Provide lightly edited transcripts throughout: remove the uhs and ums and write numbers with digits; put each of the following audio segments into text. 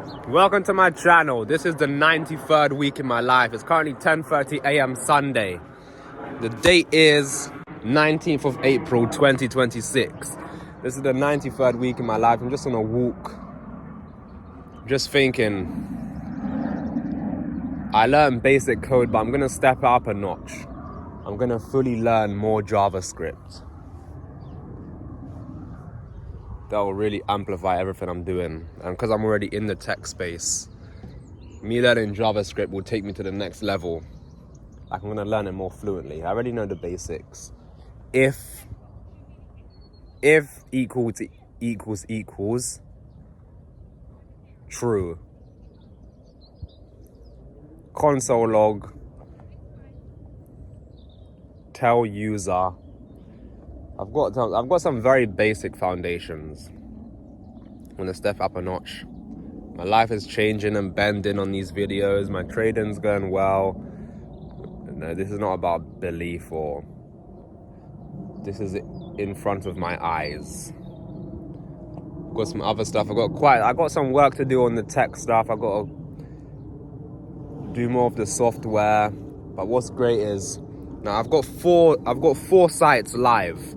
Welcome to my channel. This is the 93rd week in my life. It's currently 10:30 a.m. Sunday. The date is 19th of April 2026. This is the 93rd week in my life. I'm just on a walk. Just thinking. I learned basic code, but I'm going to step it up a notch. I'm going to fully learn more JavaScript. That will really amplify everything I'm doing. And because I'm already in the tech space, me learning JavaScript will take me to the next level. Like, I'm going to learn it more fluently. I already know the basics. If equals, true. Console log, tell user. I've got some very basic foundations. I'm going to step up a notch. My life is changing and bending on these videos. My trading's going well. No, this is not about belief or... This is in front of my eyes. I've got some other stuff. I got some work to do on the tech stuff. I've got to do more of the software. But what's great is now I've got four sites live.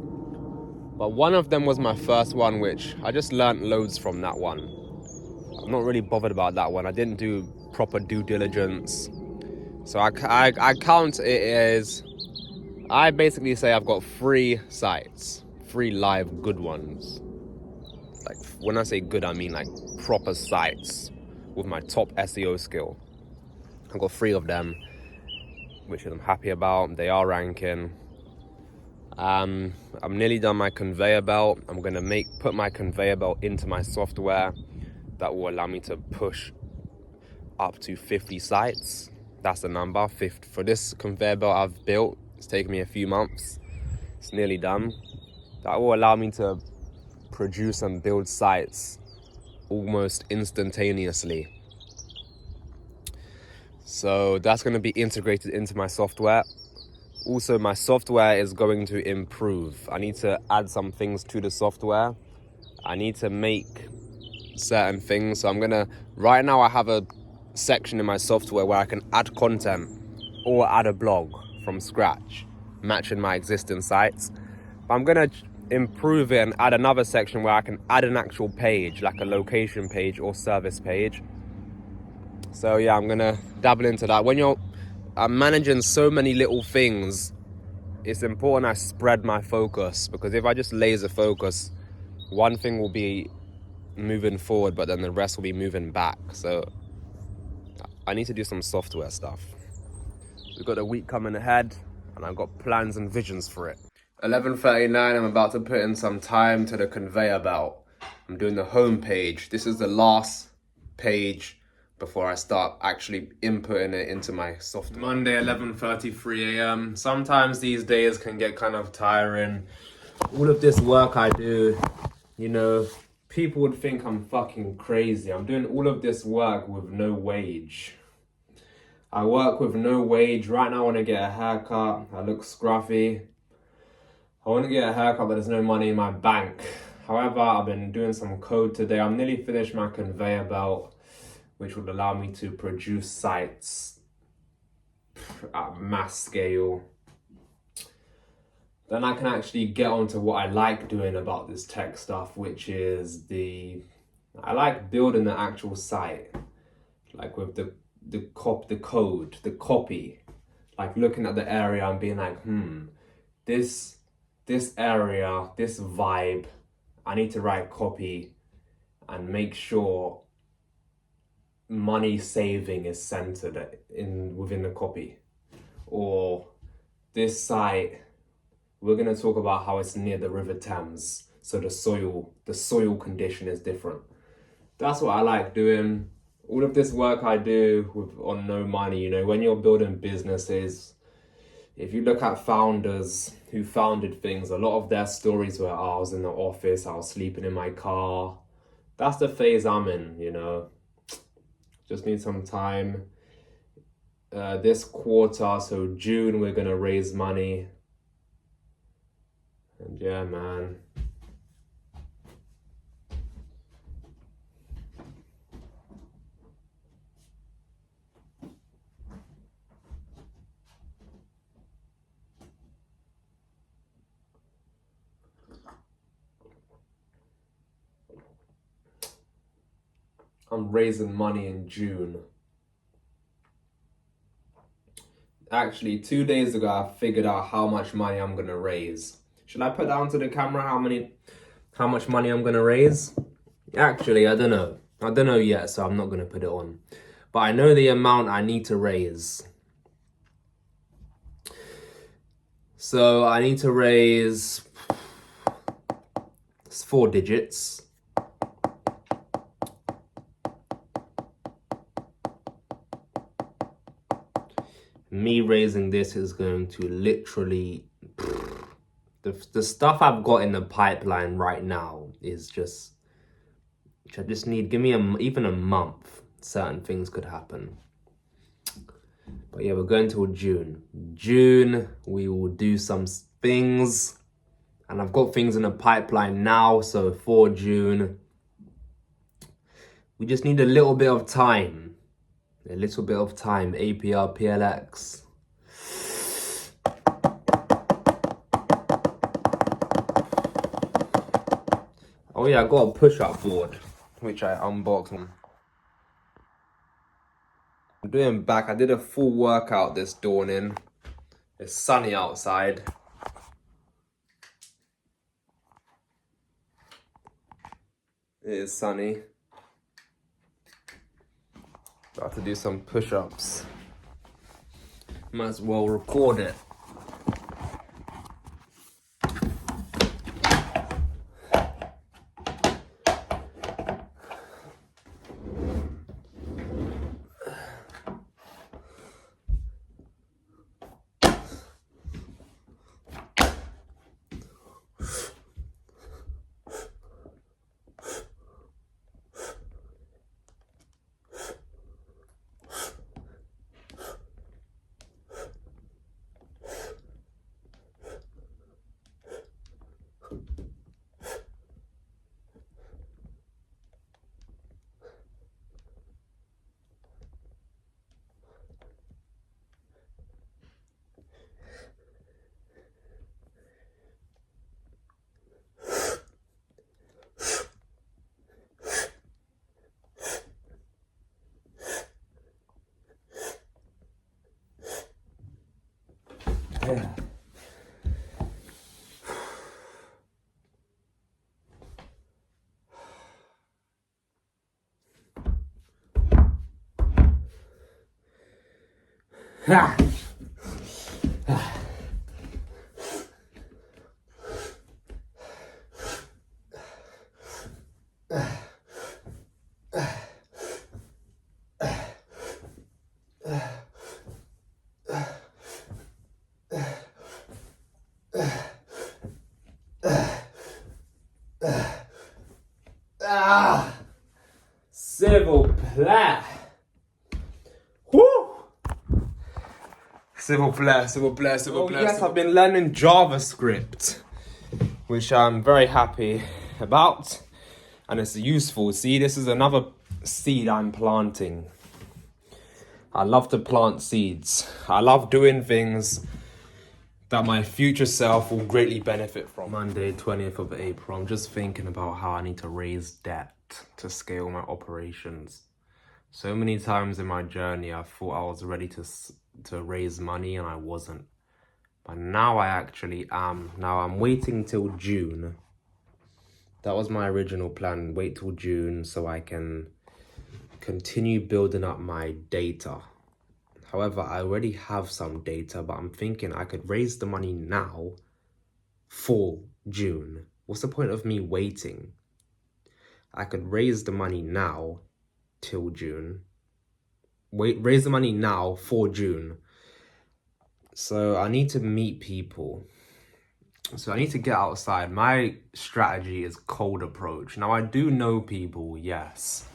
But one of them was my first one, which I just learnt loads from that one. I'm not really bothered about that one. I didn't do proper due diligence. So I count it as... I basically say I've got 3 sites. 3 live good ones. Like, when I say good, I mean like proper sites with my top SEO skill. I've got 3 of them, which I'm happy about. They are ranking. I'm nearly done my conveyor belt. I'm going to put my conveyor belt into my software. That will allow me to push up to 50 sites. That's the number, 50. For this conveyor belt I've built, it's taken me a few months. It's nearly done. That will allow me to produce and build sites almost instantaneously. So that's going to be integrated into my software. Also, my software is going to improve. I need to add some things to the software. I need to make certain things. So right now I have a section in my software where I can add content or add a blog from scratch, matching my existing sites. But I'm going to improve it and add another section where I can add an actual page, like a location page or service page. So yeah, I'm going to dabble into that. When I'm managing so many little things, it's important I spread my focus, because if I just laser focus, one thing will be moving forward, but then the rest will be moving back. So I need to do some software stuff. We've got a week coming ahead, and I've got plans and visions for it. 11:39, I'm about to put in some time to the conveyor belt. I'm doing the home page. This is the last page before I start actually inputting it into my software. Monday, 11:33 a.m. Sometimes these days can get kind of tiring. All of this work I do, people would think I'm fucking crazy. I'm doing all of this work with no wage. I work with no wage. Right now I want to get a haircut. I look scruffy. I want to get a haircut, but there's no money in my bank. However, I've been doing some code today. I'm nearly finished my conveyor belt, which would allow me to produce sites at mass scale. Then I can actually get onto what I like doing about this tech stuff, which is I like building the actual site, like with the code, the copy, like looking at the area and being like, this area, this vibe, I need to write copy and make sure money saving is centered within the copy. Or this site, we're going to talk about how it's near the River Thames, so the soil condition is different. That's what I like doing. All of this work I do on no money, when you're building businesses, if you look at founders who founded things, a lot of their stories were, I was in the office, I was sleeping in my car. That's the phase I'm in, Just need some time. This quarter, so June, we're going to raise money. And yeah, man. I'm raising money in June. Actually, 2 days ago, I figured out how much money I'm gonna raise. Should I put down to the camera how much money I'm gonna raise? Actually, I don't know. I don't know yet, so I'm not gonna put it on. But I know the amount I need to raise. So I need to raise 4 digits. Me raising this is going to literally... The stuff I've got in the pipeline right now is just... I just need... Give me even a month. Certain things could happen. But yeah, we're going till June. June, we will do some things. And I've got things in the pipeline now. So for June, we just need a little bit of time. A little bit of time. APR, PLX. Oh yeah, I got a push-up board, which I unboxed. I'm doing back. I did a full workout this dawning. It's sunny outside. It is sunny. About to do some push-ups. Might as well record it. Yeah. Ha! S'il vous plaît. Woo! S'il vous plaît, s'il vous plaît, s'il vous plaît. Yes, I've been learning JavaScript, which I'm very happy about, and it's useful. See, this is another seed I'm planting. I love to plant seeds. I love doing things that my future self will greatly benefit from. Monday, 20th of April, I'm just thinking about how I need to raise debt to scale my operations. So many times in my journey, I thought I was ready to raise money and I wasn't. But now I actually am. Now I'm waiting till June. That was my original plan, wait till June so I can continue building up my data. However, I already have some data, but I'm thinking I could raise the money now for June. What's the point of me waiting? I could raise the money now till June. Raise the money now for June. So I need to meet people. So I need to get outside. My strategy is cold approach. Now I do know people, yes,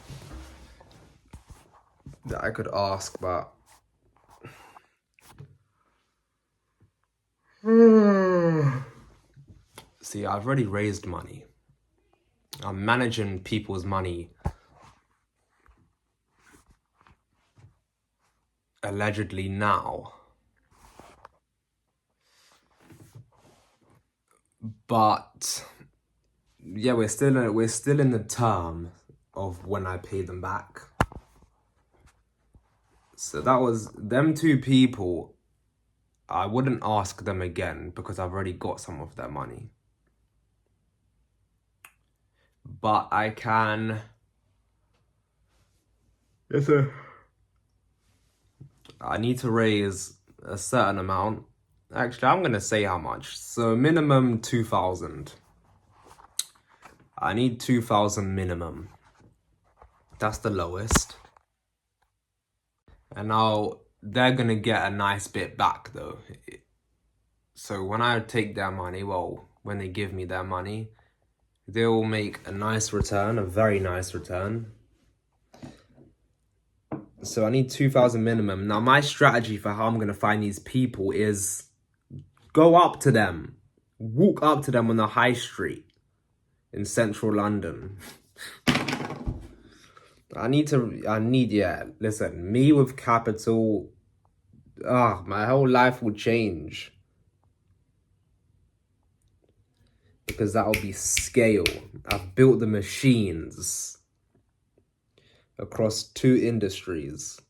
that I could ask, but see, I've already raised money. I'm managing people's money allegedly now. But yeah, we're still in the term of when I pay them back. So that was them two people. I wouldn't ask them again because I've already got some of their money. But I can... I need to raise a certain amount. Actually, I'm going to say how much. So minimum 2,000. I need 2,000 minimum. That's the lowest. And now they're going to get a nice bit back though. So when I take their money, well, when they give me their money, they'll make a nice return, a very nice return. So I need 2,000 minimum. Now my strategy for how I'm going to find these people is go up to them. Walk up to them on the high street in central London. Listen, me with capital, my whole life will change. Because that'll be scale. I've built the machines across 2 industries.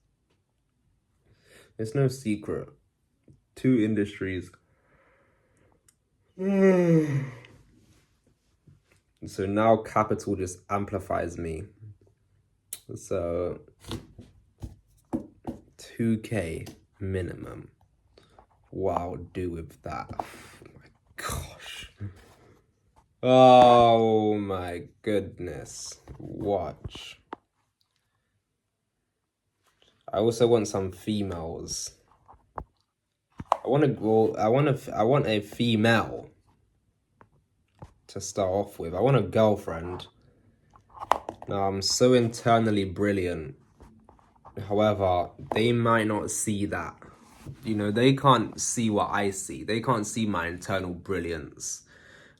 It's no secret. 2 industries. So now capital just amplifies me. So 2K minimum. What I'll do with that. Oh my gosh. Oh my goodness. Watch. I also want some females. I want a female to start off with. I want a girlfriend. Now, I'm so internally brilliant. However, they might not see that. You know, they can't see what I see. They can't see my internal brilliance.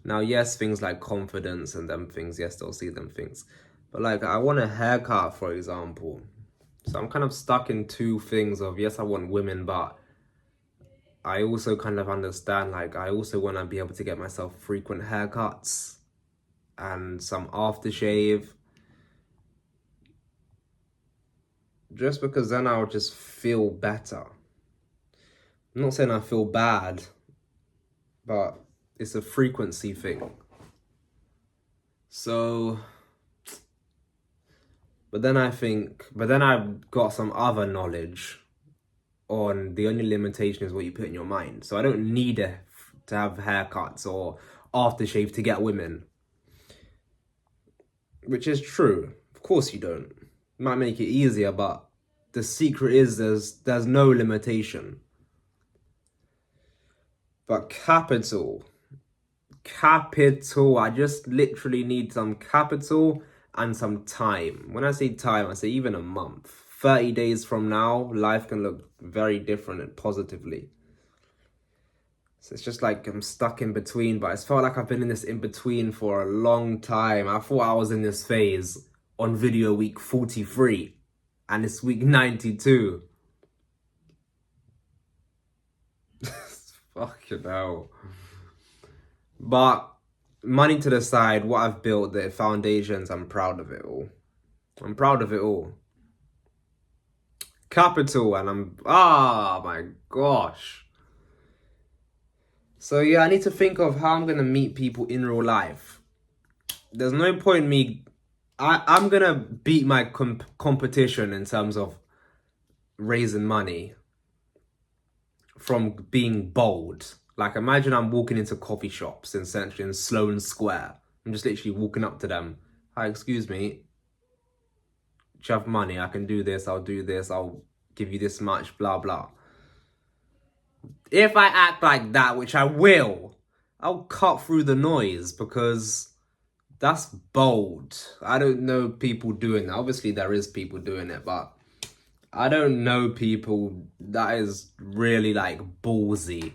Now, yes, things like confidence and them things, yes, they'll see them things. But like, I want a haircut, for example. So I'm kind of stuck in 2 things of, yes, I want women, but I also kind of understand, like, I also want to be able to get myself frequent haircuts and some aftershave. Just because then I'll just feel better. I'm not saying I feel bad, but it's a frequency thing. So, but then I've got some other knowledge on the only limitation is what you put in your mind. So I don't need to have haircuts or aftershave to get women. Which is true. Of course you don't. It might make it easier, but the secret is there's no limitation. But capital, I just literally need some capital and some time. When I say time, I say even a month. 30 days from now, life can look very different and positively. So it's just like I'm stuck in between, but it's felt like I've been in this in between for a long time. I thought I was in this phase on video week 43 and it's week 92. Fucking hell. But money to the side, what I've built, the foundations, I'm proud of it all. I'm proud of it all. Capital, and my gosh. So yeah, I need to think of how I'm going to meet people in real life. There's no point in me... I'm going to beat my competition in terms of raising money from being bold. Like, imagine I'm walking into coffee shops in Sloane Square. I'm just literally walking up to them. Hi, excuse me. Do you have money? I can do this. I'll do this. I'll give you this much, blah, blah. If I act like that, which I will, I'll cut through the noise because that's bold. I don't know people doing that. Obviously, there is people doing it, but I don't know people that is really like ballsy.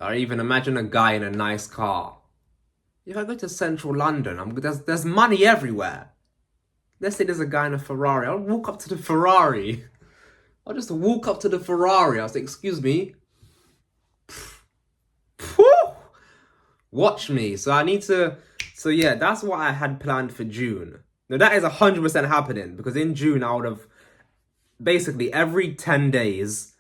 Or even imagine a guy in a nice car. If I go to central London, there's money everywhere. Let's say there's a guy in a Ferrari. I'll walk up to the Ferrari. I'll just walk up to the Ferrari. I'll say, excuse me. Watch me. So yeah, that's what I had planned for June. No, that is 100% happening, because in June I would have basically every 10 days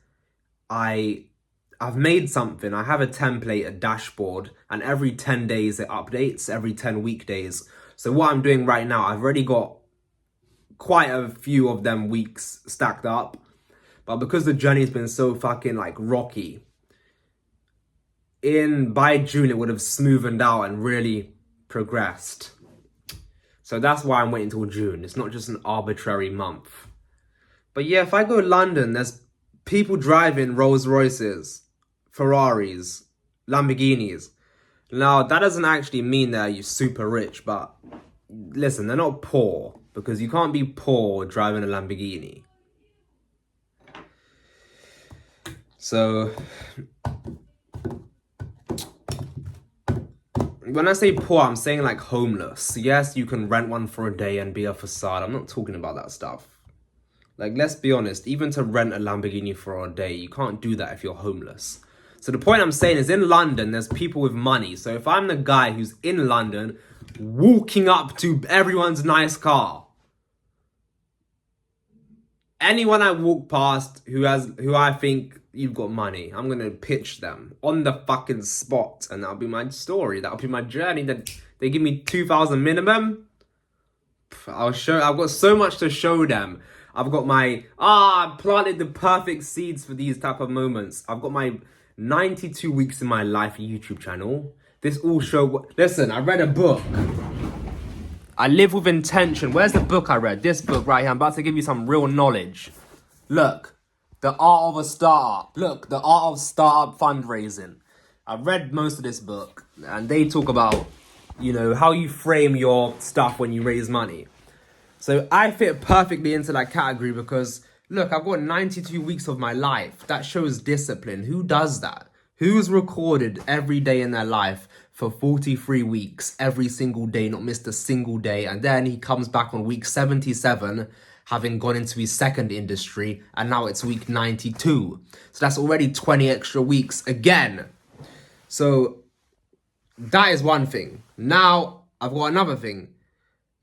I've made something. I have a template, a dashboard, and every 10 days it updates, every 10 weekdays. So what I'm doing right now, I've already got quite a few of them weeks stacked up. But because the journey's been so fucking like rocky, by June it would have smoothened out and really progressed. So that's why I'm waiting till June. It's not just an arbitrary month. But yeah, if I go to London, there's people driving Rolls Royces, Ferraris, Lamborghinis. Now, that doesn't actually mean that you're super rich, but listen, they're not poor, because you can't be poor driving a Lamborghini. So, when I say poor, I'm saying like homeless. Yes, you can rent one for a day and be a facade. I'm not talking about that stuff. Like, let's be honest, even to rent a Lamborghini for a day, you can't do that if you're homeless. So the point I'm saying is, in London, there's people with money. So if I'm the guy who's in London, walking up to everyone's nice car, anyone I walk past who I think you've got money, I'm gonna pitch them on the fucking spot, and that'll be my story. That'll be my journey. That they give me 2,000 minimum. I've got so much to show them. I've got I planted the perfect seeds for these type of moments. I've got my 92 weeks in my life YouTube channel. This all listen, I read a book. I live with intention. Where's the book I read? This book right here. I'm about to give you some real knowledge. Look, The Art of a Startup. Look, The Art of Startup Fundraising. I've read most of this book, and they talk about, how you frame your stuff when you raise money. So I fit perfectly into that category because, look, I've got 92 weeks of my life. That shows discipline. Who does that? Who's recorded every day in their life for 43 weeks, every single day, not missed a single day, and then he comes back on week 77, having gone into his second industry, and now it's week 92. So that's already 20 extra weeks again. So that is one thing. Now, I've got another thing.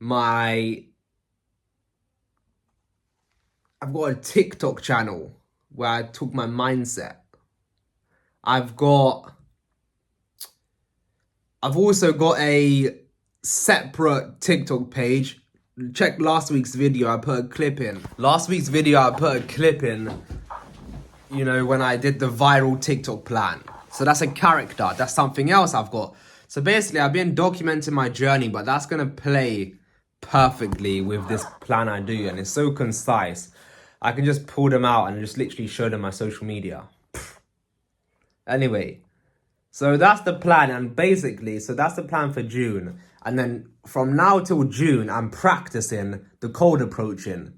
I've got a TikTok channel where I talk my mindset. I've also got a separate TikTok page. Check last week's video, I put a clip in. When I did the viral TikTok plan. So that's a character, that's something else I've got. So basically, I've been documenting my journey, but that's gonna play perfectly with this plan I do, and it's so concise. I can just pull them out and just literally show them my social media. Anyway, so that's the plan, and basically, so that's the plan for June. And then from now till June, I'm practicing the cold approaching.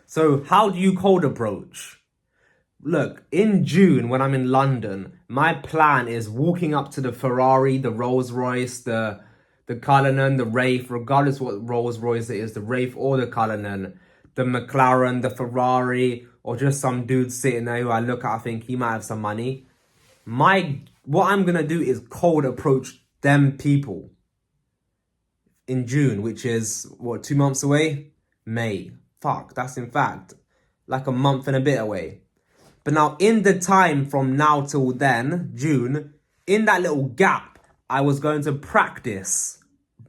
So how do you cold approach? Look, in June, when I'm in London, my plan is walking up to the Ferrari, the Rolls Royce, the Cullinan, the Wraith, regardless what Rolls Royce it is, the Wraith or the Cullinan, the McLaren, the Ferrari, or just some dude sitting there who I look at, I think he might have some money. What I'm gonna do is cold approach them people in June, which is, 2 months away? May. Fuck, that's in fact like a month and a bit away. But now, in the time from now till then, June, in that little gap, I was going to practice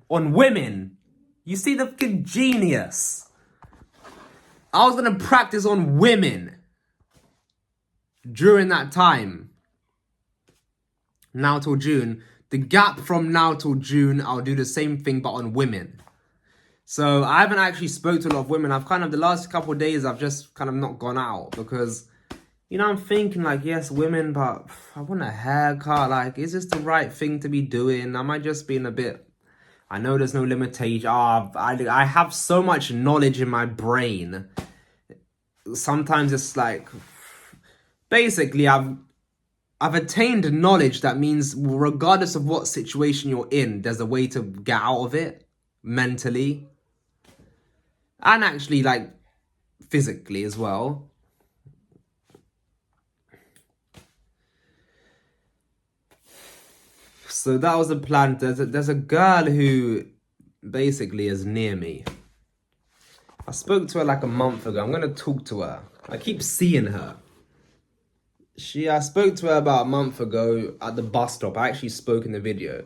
on women. You see the fucking genius? I was going to practice on women during that time. Now till June. The gap from now till June, I'll do the same thing, but on women. So I haven't actually spoke to a lot of women. the last couple of days, I've just kind of not gone out because, I'm thinking like, yes, women, but I want a haircut. Like, is this the right thing to be doing? Am I just being a bit... I know there's no limitation. I have so much knowledge in my brain. Sometimes it's like... Basically, I've attained knowledge that means regardless of what situation you're in, there's a way to get out of it mentally. And actually, like, physically as well. So that was the plan. There's a girl who basically is near me. I spoke to her like a month ago. I'm gonna talk to her. I keep seeing her. I spoke to her about a month ago at the bus stop. I actually spoke in the video.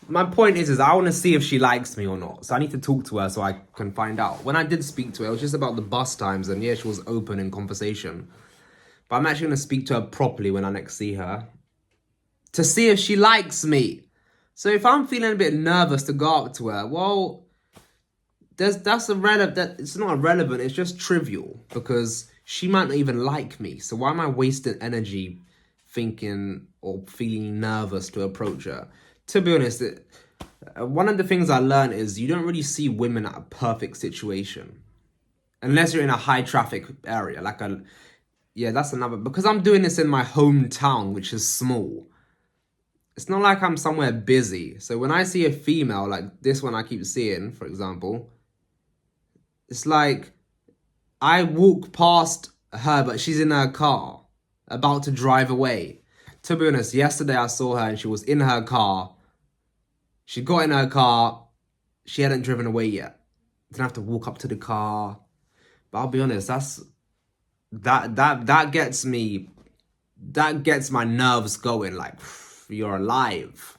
My point is I want to see if she likes me or not. So I need to talk to her so I can find out. When I did speak to her, it was just about the bus times. And yeah, she was open in conversation. But I'm actually going to speak to her properly when I next see her. To see if she likes me. So if I'm feeling a bit nervous to go up to her, well, it's not irrelevant, it's just trivial. Because she might not even like me. So why am I wasting energy thinking or feeling nervous to approach her? To be honest, one of the things I learned is you don't really see women at a perfect situation. Unless you're in a high traffic area. That's another. Because I'm doing this in my hometown, which is small. It's not like I'm somewhere busy. So when I see a female, like this one I keep seeing, for example, it's like I walk past her, but she's in her car, about to drive away. To be honest, yesterday I saw her and she was in her car. She got in her car. She hadn't driven away yet. Didn't have to walk up to the car. But I'll be honest, that gets me. That gets my nerves going. Like, you're alive.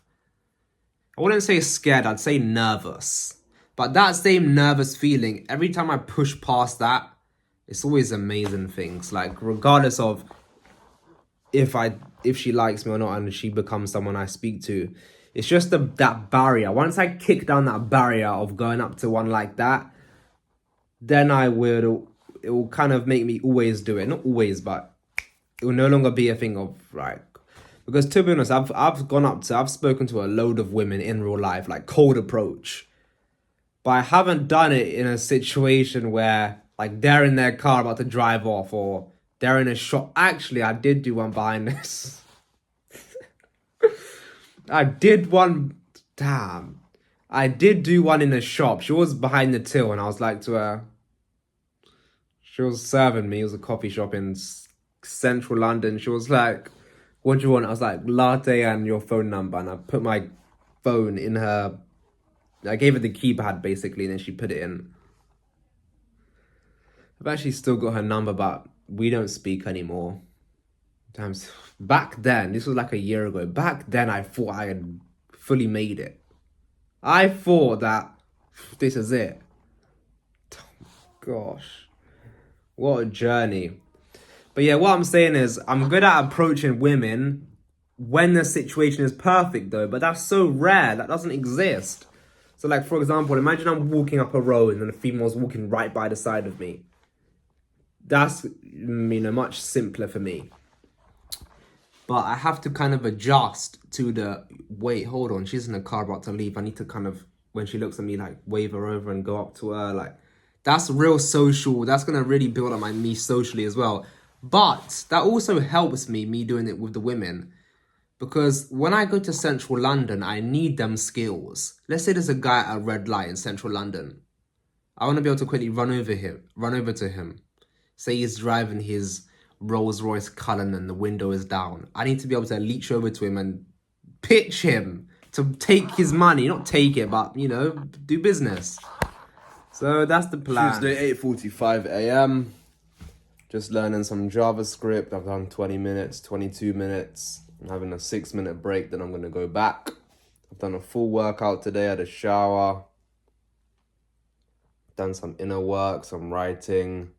I wouldn't say scared. I'd say nervous. But that same nervous feeling, every time I push past that, it's always amazing things. Like, regardless of if she likes me or not and she becomes someone I speak to, it's just that barrier. Once I kick down that barrier of going up to one like that, then it will kind of make me always do it. Not always, but it will no longer be a thing of, right. Because to be honest, I've spoken to a load of women in real life, like cold approach. But I haven't done it in a situation where like they're in their car about to drive off or they're in a shop. Actually, I did do one behind this. I did one in a shop. She was behind the till and I was like to her, she was serving me. It was a coffee shop in central London. She was like, what do you want? I was like, latte and your phone number. And I put my phone in her. I gave her the keypad basically and then she put it in. I've actually still got her number, but we don't speak anymore. Times back then, this was like a year ago. Back then, I thought I had fully made it. I thought that this is it. Oh, gosh, what a journey. But yeah, what I'm saying is I'm good at approaching women when the situation is perfect, though. But that's so rare. That doesn't exist. So, like, for example, imagine I'm walking up a road and a female's walking right by the side of me. That's, much simpler for me. But I have to kind of adjust to the, wait, hold on, she's in the car about to leave. I need to kind of, when she looks at me, like, wave her over and go up to her. Like, that's real social. That's going to really build up me socially as well. But that also helps me doing it with the women. Because when I go to central London, I need them skills. Let's say there's a guy at a red light in central London. I want to be able to quickly run over to him. Say he's driving his Rolls Royce Cullinan and the window is down. I need to be able to leech over to him and pitch him to take his money. Not take it, but, do business. So that's the plan. Tuesday, 8:45 a.m. Just learning some JavaScript. I've done 20 minutes, 22 minutes. I'm having a 6-minute break, then I'm going to go back. I've done a full workout today. I had a shower. Done some inner work, some writing.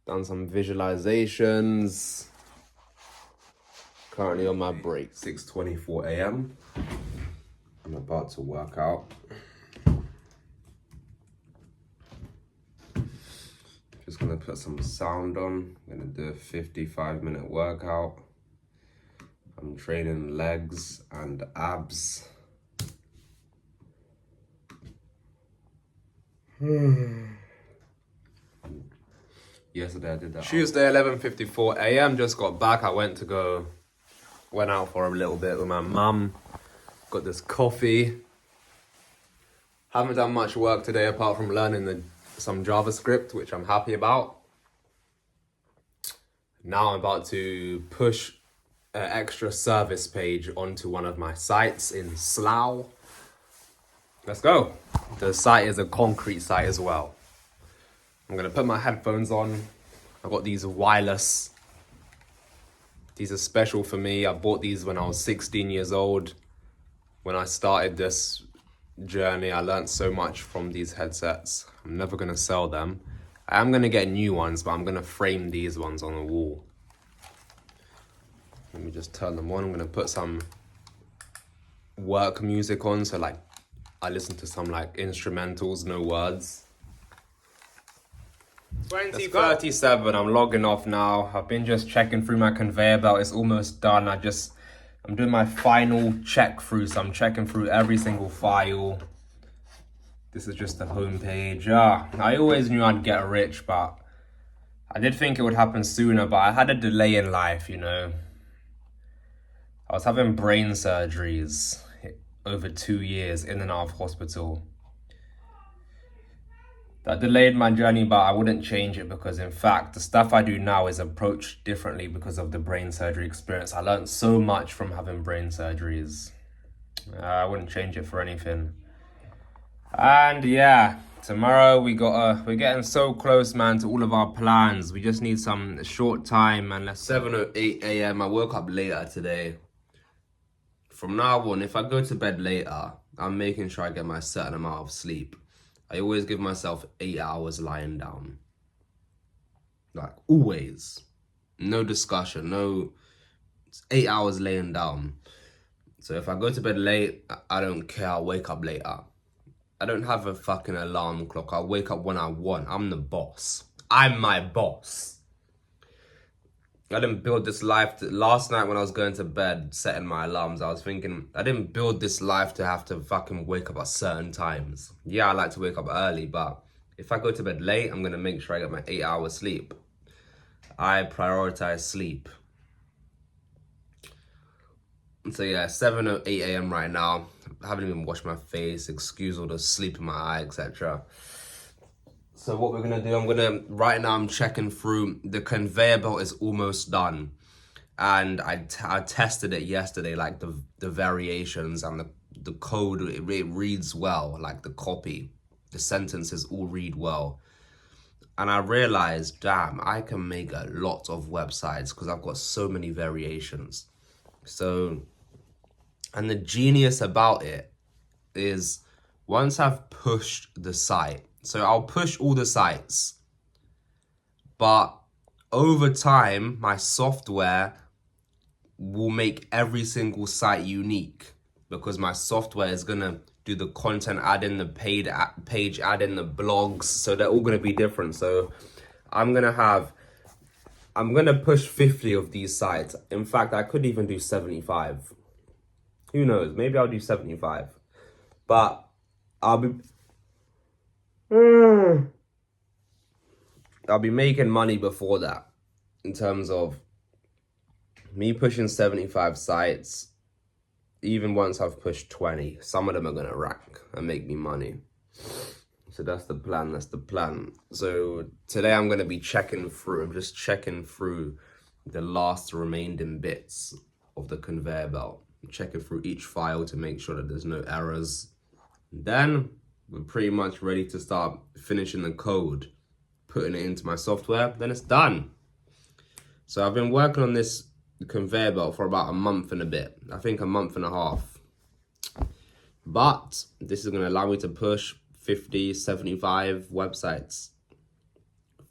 Done some visualizations. Currently on my break, 6:24 a.m. I'm about to work out. Just gonna put some sound on. I'm gonna do a 55-minute workout. I'm training legs and abs. Yesterday I did that. Tuesday, 11:54 a.m. Just got back. I went out for a little bit with my mum. Got this coffee. Haven't done much work today apart from learning some JavaScript, which I'm happy about. Now I'm about to push an extra service page onto one of my sites in Slough. Let's go. The site is a concrete site as well. I'm gonna put my headphones on. I got these wireless. These are special for me. I bought these when I was 16 years old. When I started this journey, I learned so much from these headsets. I'm never gonna sell them. I am gonna get new ones, but I'm gonna frame these ones on the wall. Let me just turn them on. I'm gonna put some work music on, so like I listen to some like instrumentals, no words. 20:37, I'm logging off now. I've been just checking through my conveyor belt. It's almost done. I'm doing my final check through, so I'm checking through every single file. This is just the home page. I always knew I'd get rich, but I did think it would happen sooner, but I had a delay in life, you know. I was having brain surgeries over 2 years in and out of hospital. That delayed my journey, but I wouldn't change it because, in fact, the stuff I do now is approached differently because of the brain surgery experience. I learned so much from having brain surgeries. I wouldn't change it for anything. And yeah, tomorrow we're getting so close, man, to all of our plans. We just need some short time, and let's 7:08 a.m. I woke up later today. From now on, if I go to bed later, I'm making sure I get my certain amount of sleep. I always give myself 8 hours lying down. Like, always. No discussion, no... It's 8 hours laying down. So if I go to bed late, I don't care, I'll wake up later. I don't have a fucking alarm clock. I'll wake up when I want. I'm the boss. I'm my boss. I didn't build this life last night when I was going to bed, setting my alarms. I was thinking, I didn't build this life to have to fucking wake up at certain times. Yeah, I like to wake up early, but if I go to bed late, I'm going to make sure I get my 8 hours sleep. I prioritize sleep. So yeah, 7:08 a.m. right now. I haven't even washed my face. Excuse all the sleep in my eye, etc. So what we're gonna do, right now I'm checking through, the conveyor belt is almost done. And I tested it yesterday, like the variations and the code, it reads well, like the copy. The sentences all read well. And I realized, damn, I can make a lot of websites because I've got so many variations. So, and the genius about it is once I've pushed the site, so I'll push all the sites, but over time, my software will make every single site unique because my software is gonna do the content, add in the page, add in the blogs, so they're all gonna be different. So I'm gonna push 50 of these sites. In fact, I could even do 75. Who knows? Maybe I'll do 75. But I'll be making money before that in terms of me pushing 75 sites. Even once I've pushed 20, some of them are going to rank and make me money. So that's the plan. So today I'm going to be checking through. I'm just checking through the last remaining bits of the conveyor belt. I'm checking through each file to make sure that there's no errors. And then we're pretty much ready to start finishing the code, putting it into my software, then it's done. So I've been working on this conveyor belt for about a month and a bit. I think a month and a half. But this is going to allow me to push 50, 75 websites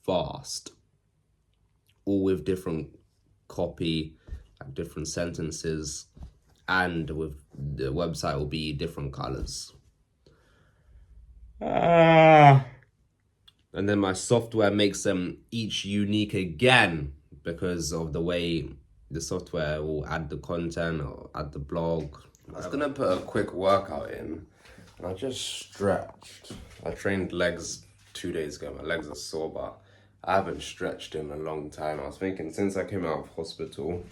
fast. All with different copy, like different sentences, and with the website will be different colors. And then my software makes them each unique again because of the way the software will add the content or add the blog. I was gonna put a quick workout in and I just stretched. I trained legs 2 days ago. My legs are sore, but I haven't stretched in a long time. I was thinking since I came out of hospital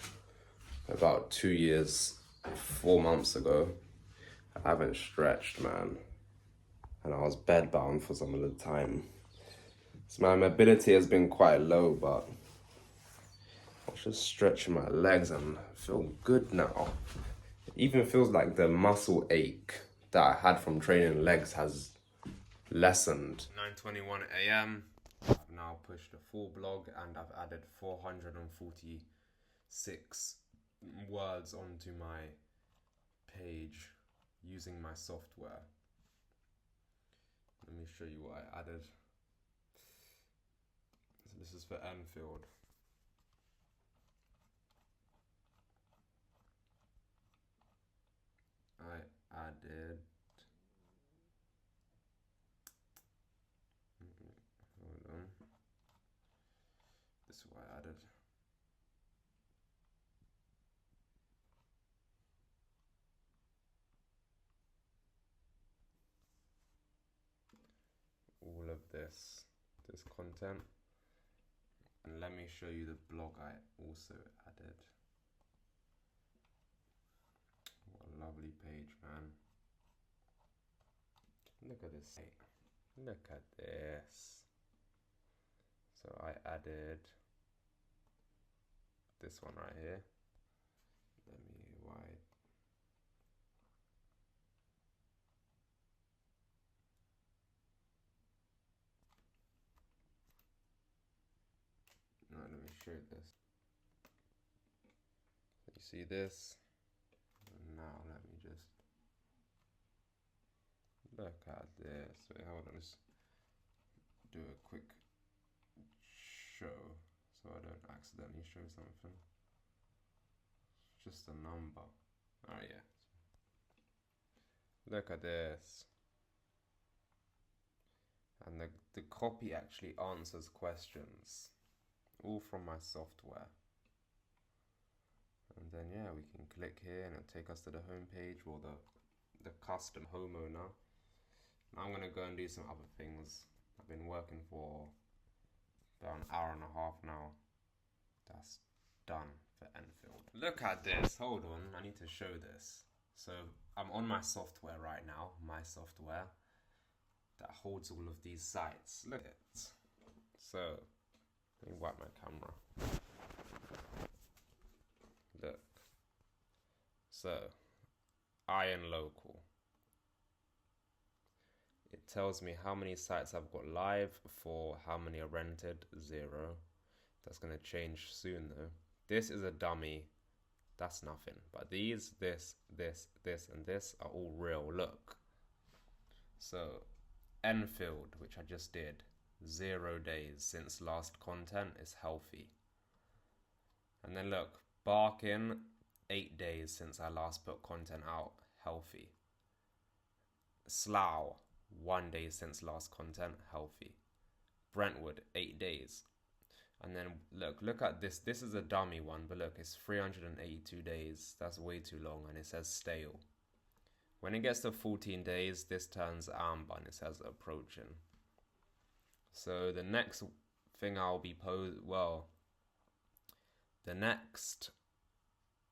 about 2 years, 4 months ago, I haven't stretched, man. And I was bedbound for some of the time. So my mobility has been quite low, but I was just stretching my legs and I feel good now. It even feels like the muscle ache that I had from training legs has lessened. 9:21 a.m. I've now pushed a full blog and I've added 446 words onto my page using my software. Let me show you what I added. So this is for Enfield. I added, hold on, this is what I added. All of this content. And let me show you the blog I also added. What a lovely page, man. Look at this. Look at this. So I added this one right here. Let me wide. No, let me show this. So you see this? Now let me just look at this. Wait, hold on. Let's do a quick show so I don't accidentally show something. It's just a number. Oh yeah. Look at this. And the copy actually answers questions. All from my software. And then yeah, we can click here and it'll take us to the home page or the custom homeowner. Now I'm gonna go and do some other things. I've been working for about an hour and a half now. That's done for Enfield. Look at this, hold on, I need to show this. So I'm on my software right now, my software that holds all of these sites. Look at it. So let me wipe my camera. Look. So, Iron Local. It tells me how many sites I've got live for, how many are rented, 0. That's going to change soon though. This is a dummy. That's nothing. But these, this, and this are all real. Look. So, Enfield, which I just did, 0 days since last content, is healthy. And then look, Barking, 8 days since I last put content out, healthy. Slough, 1 day since last content, healthy. Brentwood, 8 days. And then look at this. This is a dummy one, but look, it's 382 days. That's way too long, and it says stale. When it gets to 14 days, this turns amber and it says approaching. So the next thing I'll be the next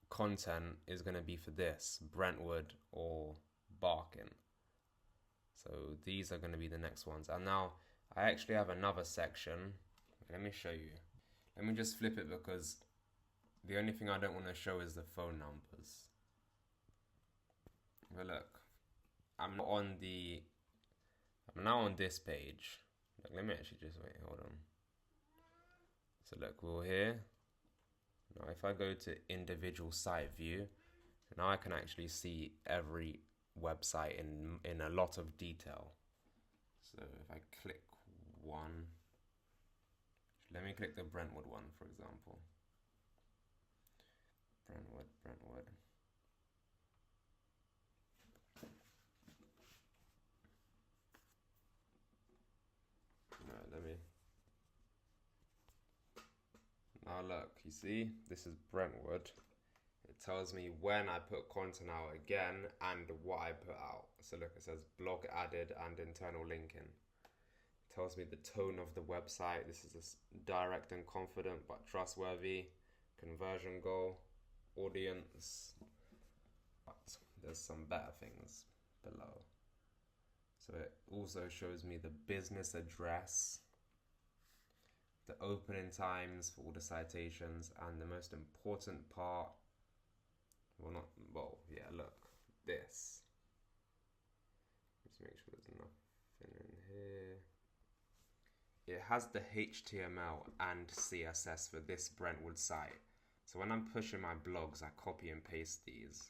content is going to be for this, Brentwood or Barking. So these are going to be the next ones. And now I actually have another section. Let me show you. Let me just flip it because the only thing I don't want to show is the phone numbers. But look, I'm now on this page. Look, let me actually just wait, hold on. So look, we're here. Now if I go to individual site view, now I can actually see every website in a lot of detail. So if I click one, let me click the Brentwood one, for example. Brentwood. No, let me. Now look, you see, this is Brentwood. It tells me when I put content out again and what I put out. So look, it says blog added and internal linking. It tells me the tone of the website. This is a direct and confident but trustworthy. Conversion goal, audience. But there's some better things below. So it also shows me the business address, the opening times for all the citations, and the most important part, look, this. Let's make sure there's nothing in has the HTML and CSS for this Brentwood site. So when I'm pushing my blogs, I copy and paste these.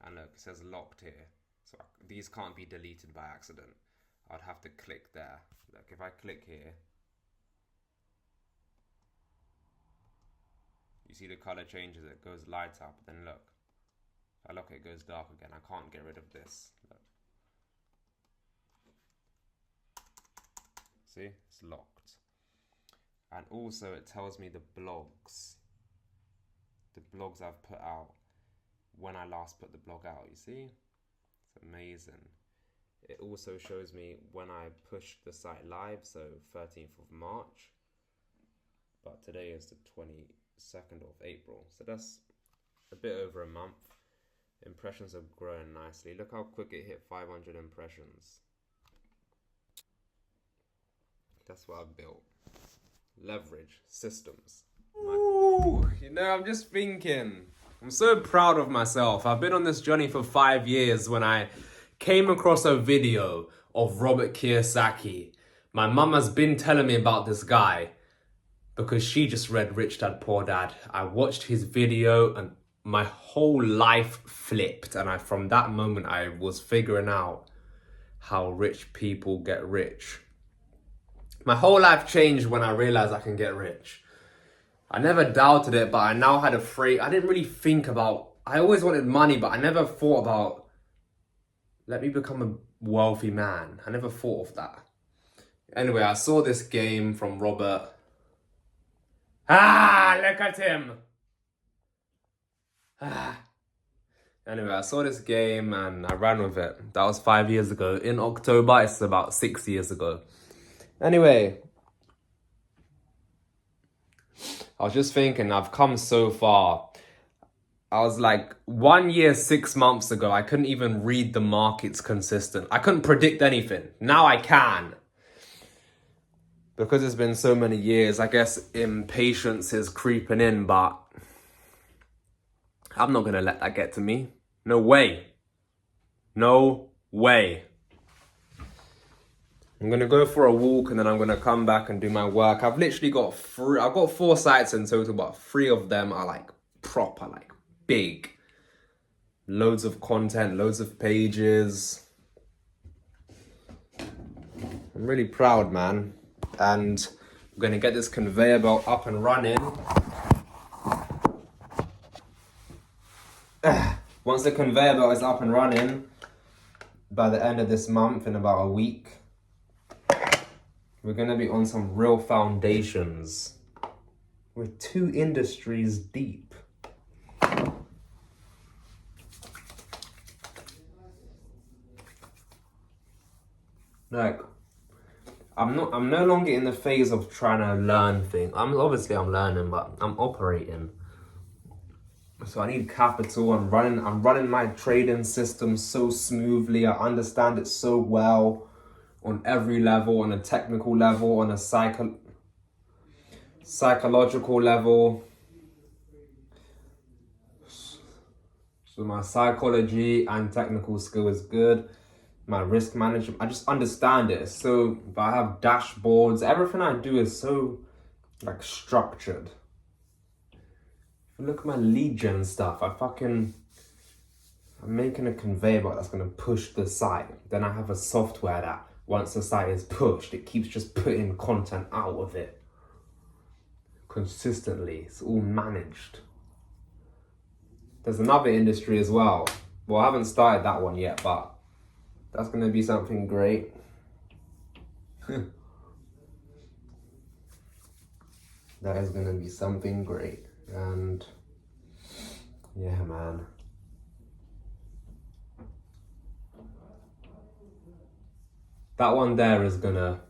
And look, it says locked here. So these can't be deleted by accident. I'd have to click there. Look, if I click here, you see the color changes, it goes light up. Then look, if I look, it goes dark again. I can't get rid of this. Look. See, it's locked. And also it tells me the blogs I've put out when I last put the blog out, you see? It's amazing. It also shows me when I pushed the site live, so 13th of March. But today is the 22nd of April. So that's a bit over a month. Impressions are growing nicely. Look how quick it hit 500 impressions. That's what I've built. Leverage, systems. Ooh, you know, I'm just thinking. I'm so proud of myself. I've been on this journey for 5 years when I came across a video of Robert Kiyosaki. My mum has been telling me about this guy because she just read Rich Dad Poor Dad. I watched his video and my whole life flipped. And from that moment, I was figuring out how rich people get rich. My whole life changed when I realized I can get rich. I never doubted it, but I now had a phrase. I didn't really think about, I always wanted money, but I never thought about, let me become a wealthy man. I never thought of that. Anyway, I saw this game from Robert. Look at him. Anyway, I saw this game and I ran with it. That was 5 years ago. In October, it's about 6 years ago. Anyway, I was just thinking, I've come so far. I was like 1 year, 6 months ago, I couldn't even read the markets consistent. I couldn't predict anything. Now I can. Because it's been so many years, I guess impatience is creeping in, but I'm not going to let that get to me. No way. No way. I'm going to go for a walk and then I'm going to come back and do my work. I've literally got I've got 4 sites in total, but 3 of them are like proper, like big. Loads of content, loads of pages. I'm really proud, man. And I'm going to get this conveyor belt up and running. Once the conveyor belt is up and running, by the end of this month, in about a week, we're going to be on some real foundations. We're 2 industries deep. Like, I'm no longer in the phase of trying to learn things. I'm learning, but I'm operating. So I need capital. I'm running my trading system so smoothly. I understand it so well on every level, on a technical level, on a psychological level. So my psychology and technical skill is good. My risk management, I just understand it. So I have dashboards. Everything I do is so like structured. Look at my lead gen stuff. I'm making a conveyor belt that's gonna push the site. Then I have a software that once the site is pushed, it keeps just putting content out of it consistently. It's all managed. There's another industry as well. Well, I haven't started that one yet, but that's gonna be something great. That is gonna be something great. And yeah, man. That one there is gonna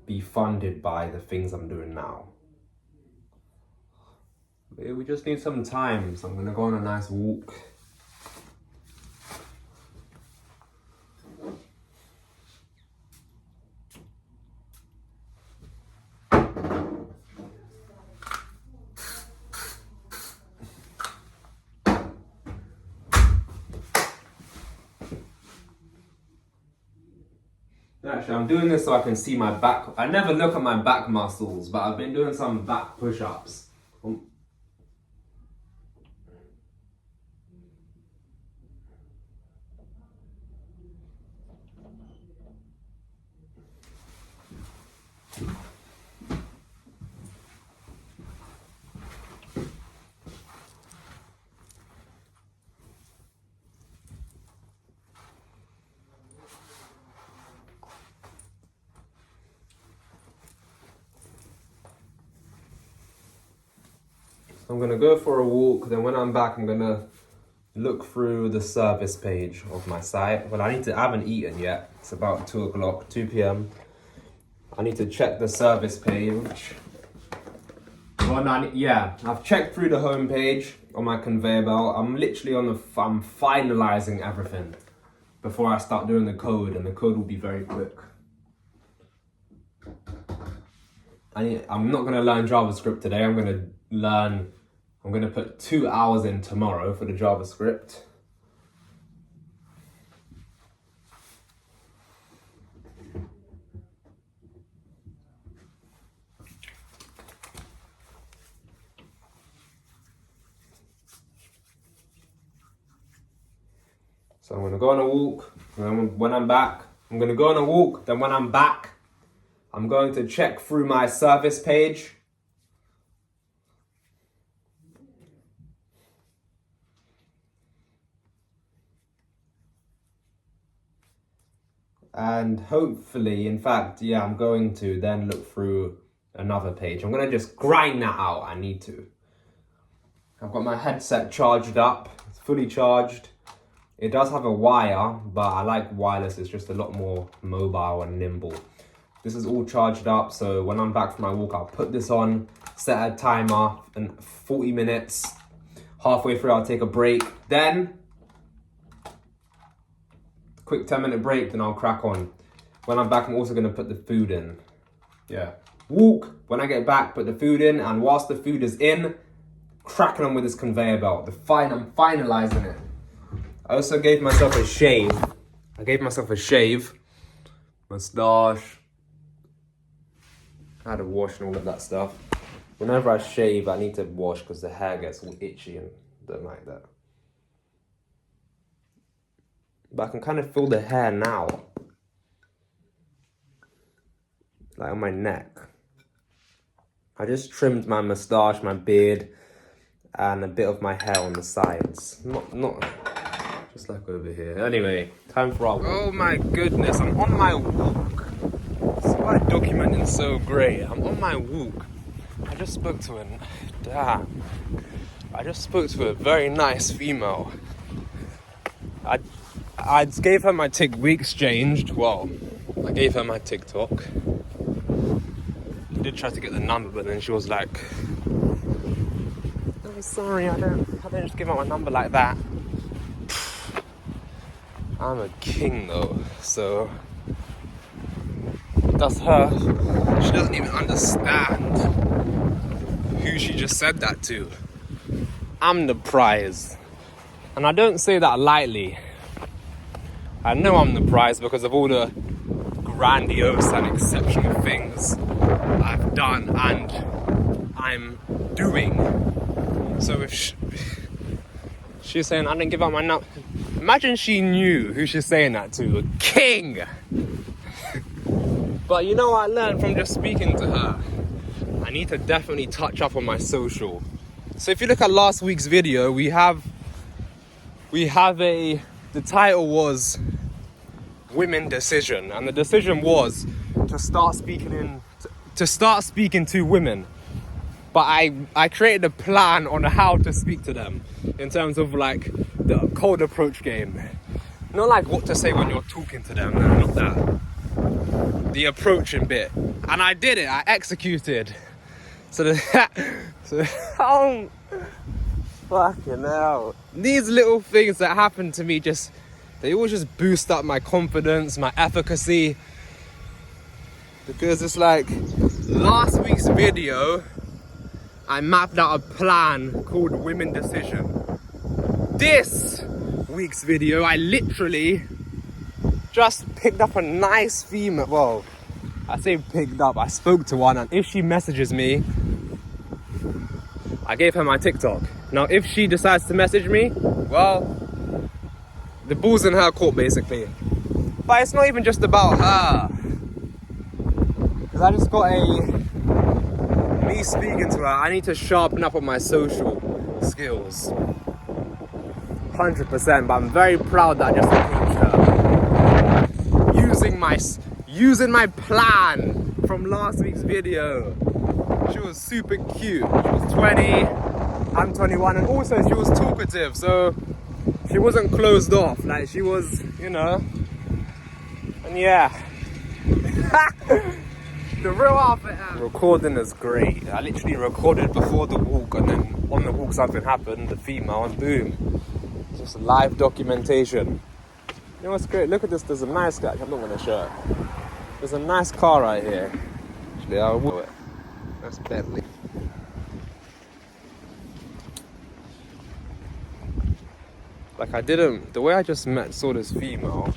be funded by the things I'm doing now. We just need some time, so I'm gonna go on a nice walk. Actually, I'm doing this so I can see my back. I never look at my back muscles, but I've been doing some back push-ups. I'm gonna go for a walk, then when I'm back, I'm gonna look through the service page of my site. Well, I haven't eaten yet. It's about 2 o'clock, 2 p.m. I need to check the service page. Well, I've checked through the home page on my conveyor belt. I'm literally I'm finalizing everything before I start doing the code, and the code will be very quick. I'm not gonna learn JavaScript today. I'm gonna put 2 hours in tomorrow for the JavaScript. So I'm gonna go on a walk, and then when I'm back, I'm gonna go on a walk, then when I'm back, I'm going to check through my service page. And hopefully, in fact, I'm going to then look through another page. I'm gonna just grind that out, I need to. I've got my headset charged up, it's fully charged. It does have a wire, but I like wireless, it's just a lot more mobile and nimble. This is all charged up, so when I'm back from my walk, I'll put this on, set a timer, and 40 minutes. Halfway through, I'll take a break. Then, quick 10-minute break, then I'll crack on. When I'm back, I'm also gonna put the food in. Walk, when I get back, put the food in, and whilst the food is in, cracking on with this conveyor belt. I'm finalizing it. I also gave myself a shave. Mustache. I had to wash and all of that stuff. Whenever I shave, I need to wash because the hair gets all itchy and don't like that. But I can kind of feel the hair now. Like on my neck. I just trimmed my mustache, my beard, and a bit of my hair on the sides. Not just like over here. Anyway, time for our walk. Oh my goodness, I'm on my walk. That's why documenting so great. I'm on my walk. I just spoke to a very nice female. I gave her my we exchanged. Well, I gave her my TikTok. I did try to get the number, but then she was like, "I'm sorry, I don't just give out my number like that." I'm a king though, so that's her. She doesn't even understand who she just said that to. I'm the prize. And I don't say that lightly. I know I'm the prize because of all the grandiose and exceptional things I've done and I'm doing. So if she's saying I didn't give out my number, imagine she knew who she's saying that to. A king! But you know what I learned from just speaking to her? I need to definitely touch up on my social. So if you look at last week's video, the title was Women Decision, and the decision was to start speaking to women. But I created a plan on how to speak to them in terms of like the cold approach game. Not like what to say when you're talking to them, no, not that. The approaching bit. And I did it, I executed. Oh, fucking hell. These little things that happen to me they always just boost up my confidence, my efficacy. Because it's like, last week's video, I mapped out a plan called Women Decision. This week's video, I literally just picked up a nice female. Well, I say picked up, I spoke to one, and if she messages me, I gave her my TikTok. Now, if she decides to message me, well, the ball's in her court, basically. But it's not even just about her. Because I just got me speaking to her, I need to sharpen up on my social skills. 100%, but I'm very proud that I just approached her. Using my plan from last week's video. She was super cute. She was 20, I'm 21, and also she was talkative, so she wasn't closed off. Like, she was, you know. And yeah. The real outfit. Recording is great. I literally recorded before the walk, and then on the walk something happened, the female, and boom. Just live documentation. You know what's great? Look at this. There's a nice guy. I'm not going to show it. There's a nice car right here. Actually, I'll walk it. That's Bentley. Like, the way I just saw this female,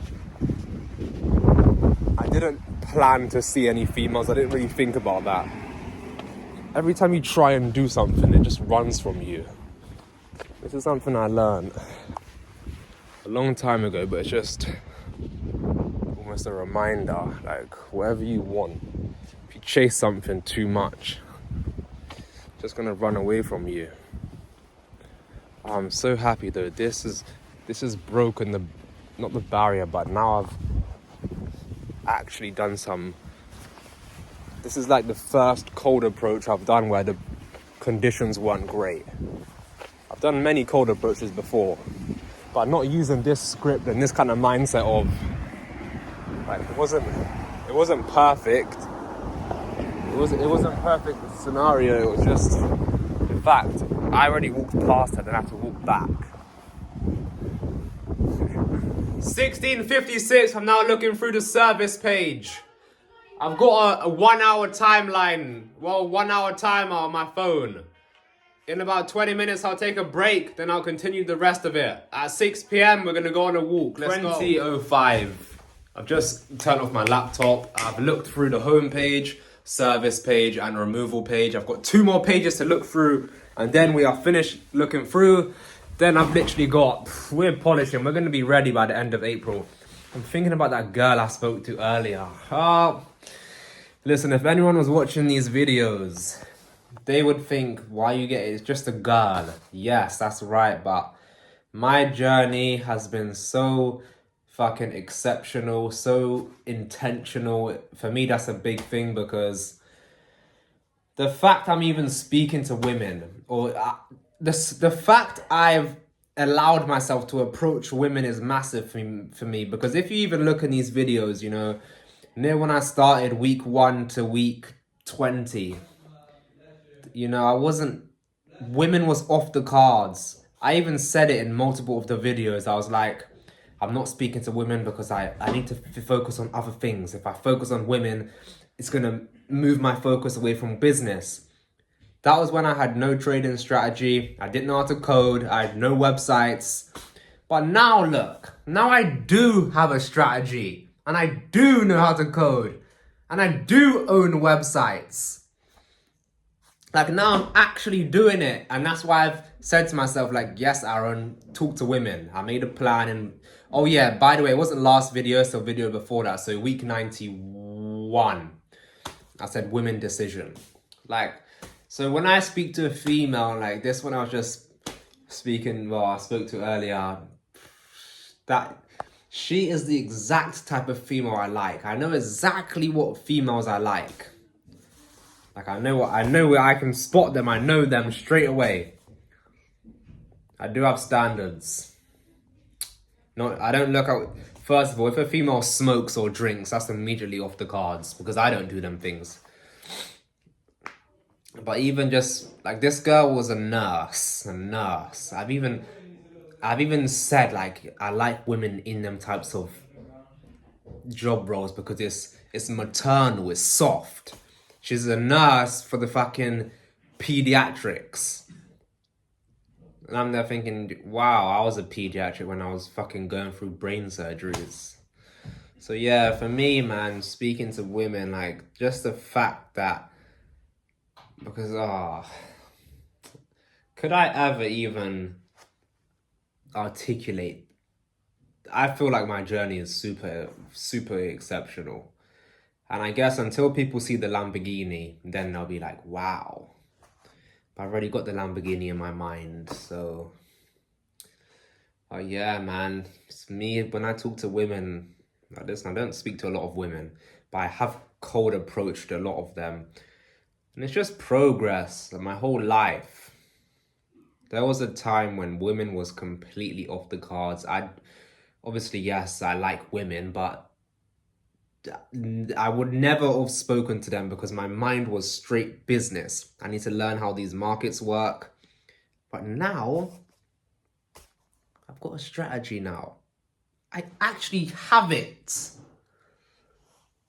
I didn't plan to see any females. I didn't really think about that. Every time you try and do something, it just runs from you. This is something I learned a long time ago, but it's just almost a reminder. Like, whatever you want, if you chase something too much, it's just gonna run away from you. I'm so happy though. This has broken not the barrier, but now I've actually done some. This is like the first cold approach I've done where the conditions weren't great. I've done many cold approaches before, but not using this script and this kind of mindset of, like, it wasn't perfect. It wasn't perfect scenario. It was just the fact I already walked past her, then I had to walk back. 16:56. I'm now looking through the service page. I've got a 1 hour timeline. Well, 1 hour timer on my phone. In about 20 minutes, I'll take a break. Then I'll continue the rest of it. At 6 p.m., we're going to go on a walk. Let's go. 20:05. I've just turned off my laptop. I've looked through the home page, service page, and removal page. I've got 2 more pages to look through. And then we are finished looking through. Then I've literally got, we're polishing. We're going to be ready by the end of April. I'm thinking about that girl I spoke to earlier. Listen, if anyone was watching these videos, they would think, why you get it? It's just a girl. Yes, that's right. But my journey has been so fucking exceptional, so intentional. For me, that's a big thing, because the fact I'm even speaking to women, or the fact I've allowed myself to approach women is massive for me. Because if you even look in these videos, you know, near when I started week 1 to week 20, you know, women was off the cards. I even said it in multiple of the videos. I was like, I'm not speaking to women because I need to focus on other things. If I focus on women, it's going to move my focus away from business. That was when I had no trading strategy. I didn't know how to code. I had no websites. But now look, now I do have a strategy. And I do know how to code. And I do own websites. Like, now I'm actually doing it. And that's why I've said to myself, like, yes, Aaron, talk to women. I made a plan. And oh yeah, by the way, it wasn't last video, it's the video before that. So week 91, I said women decision. Like, so when I speak to a female like this one I was just speaking, well, I spoke to earlier, that she is the exact type of female I like. I know exactly what females I like. Like, I know where I can spot them. I know them straight away. I do have standards. I don't look at, first of all, if a female smokes or drinks, that's immediately off the cards, because I don't do them things. But even just, like, this girl was a nurse. I've even said, like, I like women in them types of job roles because it's maternal, it's soft. She's a nurse for the fucking pediatrics. And I'm there thinking, wow, I was a pediatric when I was fucking going through brain surgeries. So yeah, for me, man, speaking to women, like just the fact that because could I ever even articulate? I feel like my journey is super, super exceptional. And I guess until people see the Lamborghini, then they'll be like, wow. But I've already got the Lamborghini in my mind, so oh yeah, man. It's me when I talk to women like this, and I don't speak to a lot of women, but I have cold approached a lot of them. And it's just progress my whole life. There was a time when women was completely off the cards. I obviously, yes, I like women, but I would never have spoken to them because my mind was straight business. I need to learn how these markets work. But now, I've got a strategy now. I actually have it.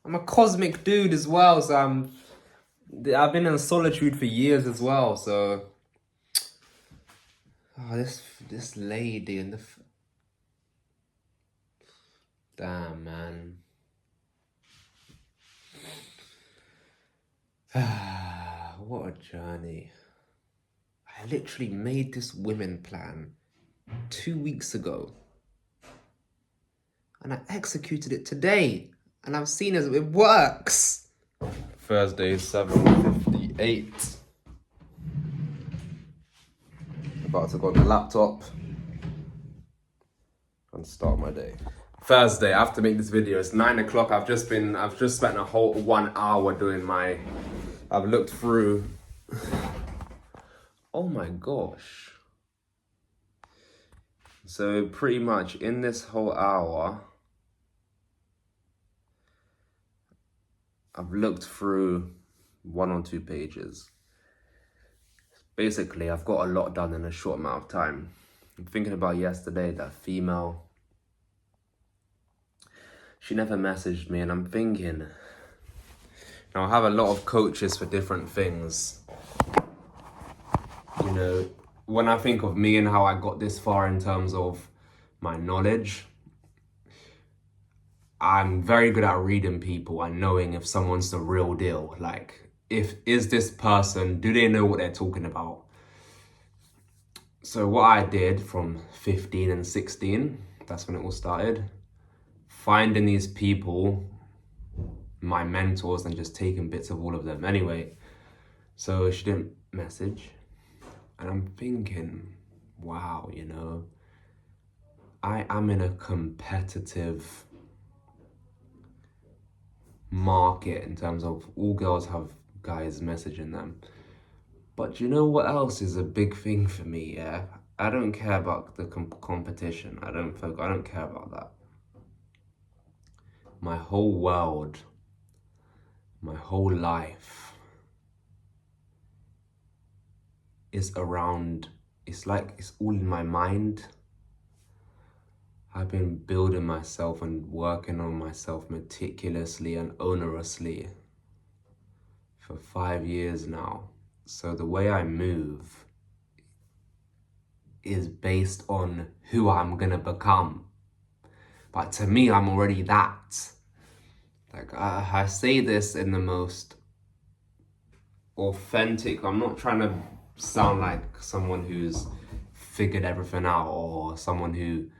I'm a cosmic dude as well, so I've been in solitude for years as well, so this lady and damn, man. What a journey. I literally made this women plan 2 weeks ago. And I executed it today. And I've seen as it works. Thursday, 7:58. About to go on the laptop and start my day. Thursday, I have to make this video. It's 9 o'clock. I've just spent a whole 1 hour doing I've looked through. Oh my gosh. So pretty much in this whole hour, I've looked through 1 or 2 pages. Basically, I've got a lot done in a short amount of time. I'm thinking about yesterday, that female. She never messaged me, and I'm thinking, now I have a lot of coaches for different things. You know, when I think of me and how I got this far in terms of my knowledge, I'm very good at reading people and knowing if someone's the real deal. Like, is this person, do they know what they're talking about? So what I did from 15 and 16, that's when it all started, finding these people, my mentors, and just taking bits of all of them. Anyway, so she didn't message. And I'm thinking, wow, you know, I am in a competitive market in terms of all girls have guys messaging them. But you know what else is a big thing for me, yeah? I don't care about the competition. I don't care about that. My whole world, my whole life is around, it's like it's all in my mind. I've been building myself and working on myself meticulously and onerously for 5 years now. So the way I move is based on who I'm gonna become. But to me, I'm already that. Like, I say this in the most authentic, I'm not trying to sound like someone who's figured everything out or someone who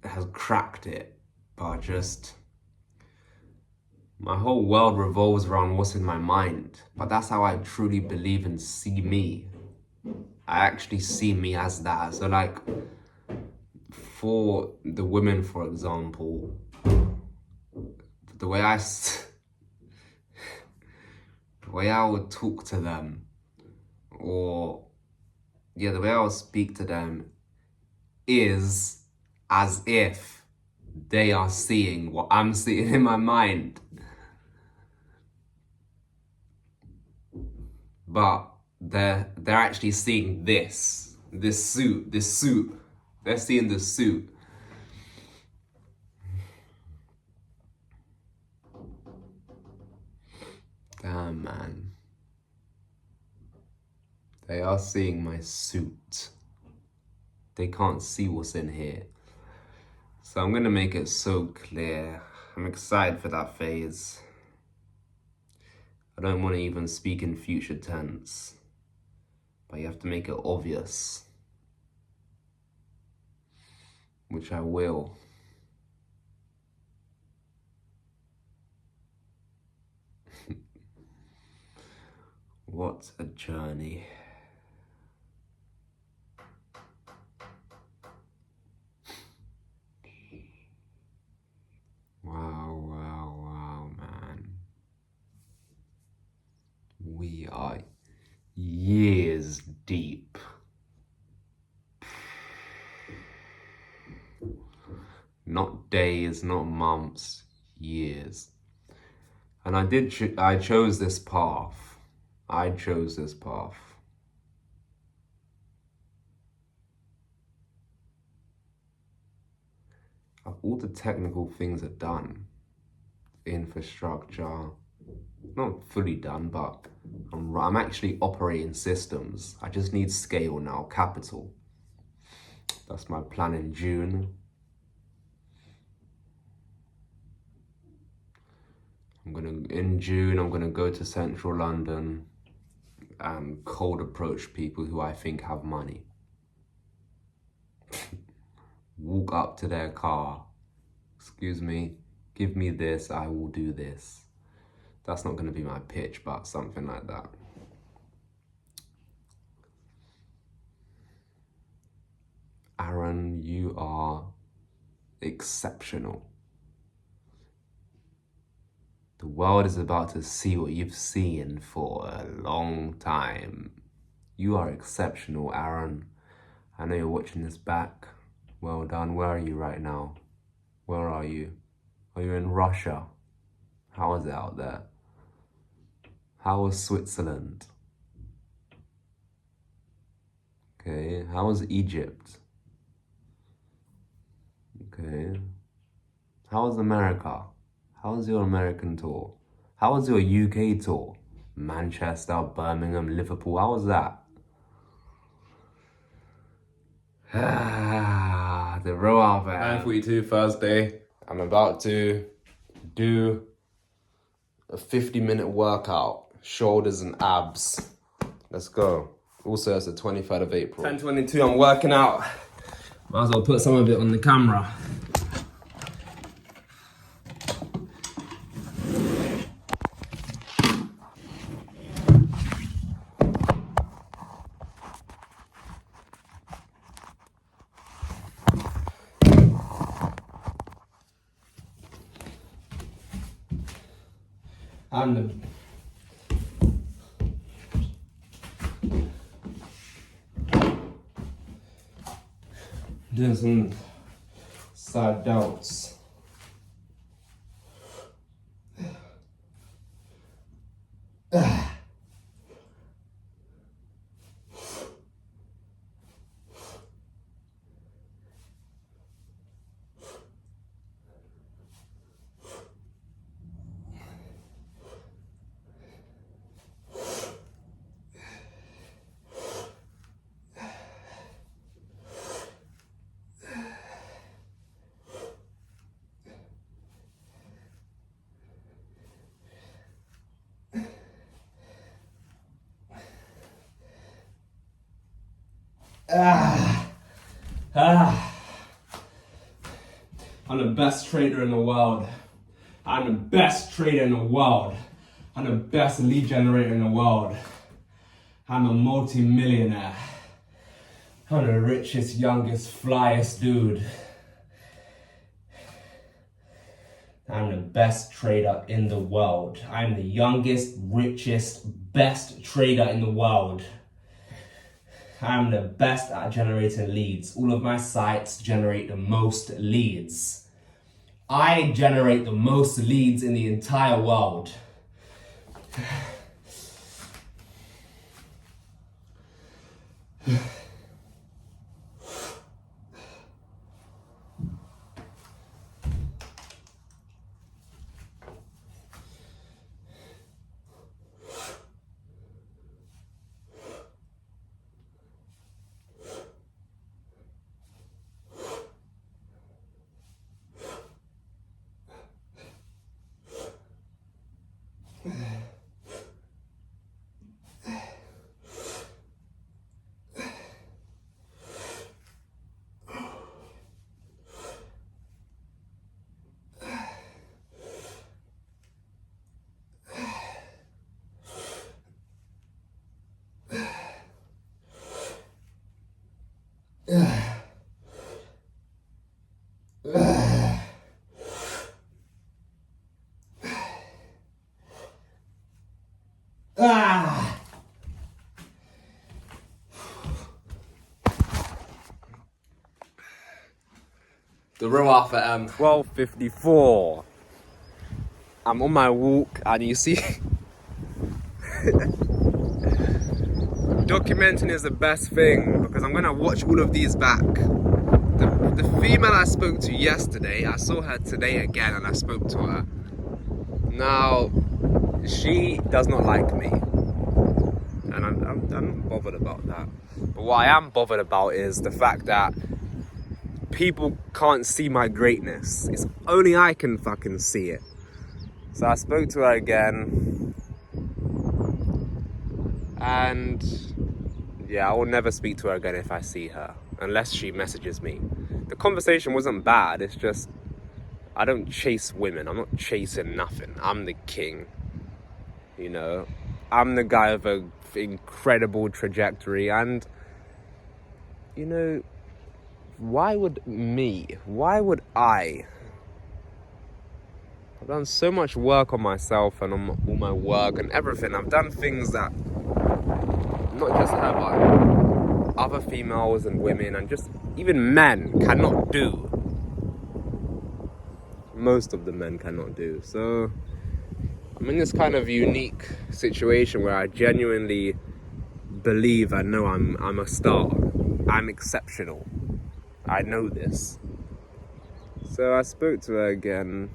has cracked it, but just my whole world revolves around what's in my mind. But that's how I truly believe and see me. I actually see me as that. So like, for the women, for example, the way I would talk to them, or yeah, the way I would speak to them is as if they are seeing what I'm seeing in my mind. But they're actually seeing this suit. They're seeing the suit. Damn, man. They are seeing my suit. They can't see what's in here. So I'm gonna make it so clear. I'm excited for that phase. I don't want to even speak in future tense, but you have to make it obvious, which I will. What a journey. Wow, wow, wow, man. We are years deep. Not days, not months, years. And I chose this path. I chose this path. All the technical things are done. Infrastructure, not fully done, but I'm actually operating systems. I just need scale now, capital. That's my plan in June. In June, I'm gonna go to central London and cold approach people who I think have money. Walk up to their car. Excuse me, give me this, I will do this. That's not gonna be my pitch, but something like that. Aaron, you are exceptional. The world is about to see what you've seen for a long time. You are exceptional, Aaron. I know you're watching this back. Well done. Where are you right now? Where are you? Are you in Russia? How is it out there? How was Switzerland? Okay. How was Egypt? Okay. How was America? How was your American tour? How was your UK tour? Manchester, Birmingham, Liverpool. How was that? The row up, 9:42 Thursday. I'm about to do a 50-minute workout, shoulders and abs. Let's go. Also, it's the 23rd of April. 10:22, I'm working out. Might as well put some of it on the camera. And doing some side delts. I'm the best trader in the world. I'm the best trader in the world. I'm the best lead generator in the world. I'm a multi-millionaire. I'm the richest, youngest, flyest dude. I'm the best trader in the world. I'm the youngest, richest, best trader in the world. I'm the best at generating leads. All of my sites generate the most leads. I generate the most leads in the entire world. The real Alpha M. 12:54. I'm on my walk, and you see, documenting is the best thing because I'm gonna watch all of these back. The female I spoke to yesterday, I saw her today again, and I spoke to her. Now, she does not like me, and I'm not bothered about that. But what I am bothered about is the fact that people can't see my greatness. It's only I can fucking see it. So I spoke to her again, and yeah, I will never speak to her again if I see her, unless she messages me. The conversation wasn't bad, it's just, I don't chase women, I'm not chasing nothing. I'm the king, you know? I'm the guy with an incredible trajectory, and, you know, why would I? I've done so much work on myself and on all my work and everything. I've done things that, not just her, but other females and women and just even men cannot do. Most of the men cannot do. So I'm in this kind of unique situation where I genuinely believe and know I'm a star. I'm exceptional. I know this. So I spoke to her again.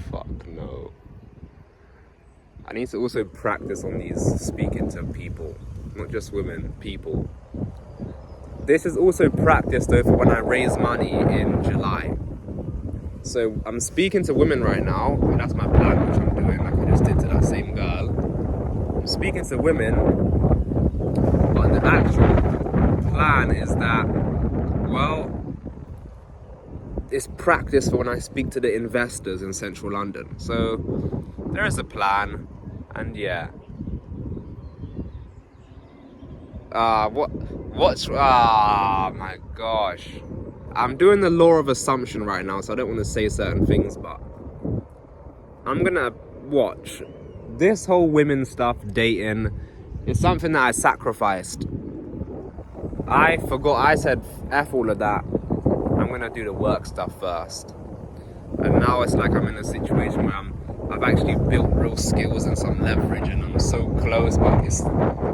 Fuck no. I need to also practice on these speaking to people, not just women, people. This is also practice though for when I raise money in July. So I'm speaking to women right now, and that's my plan, which I'm doing like I just did to that same girl. I'm speaking to women, but the actual plan is that, well, it's practice for when I speak to the investors in central London. So there is a plan, and yeah. My gosh. I'm doing the law of assumption right now, so I don't want to say certain things, but I'm gonna watch. This whole women stuff, dating, is something that I sacrificed. I forgot, I said F all of that. I'm gonna do the work stuff first. And now it's like I'm in a situation where I've actually built real skills and some leverage, and I'm so close, but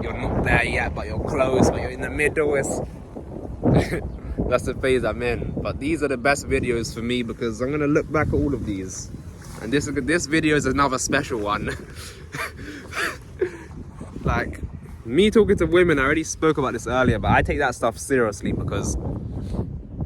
you're not there yet, but you're close, but you're in the middle. That's the phase I'm in. But these are the best videos for me because I'm gonna look back at all of these. And this video is another special one. Like, me talking to women, I already spoke about this earlier, but I take that stuff seriously because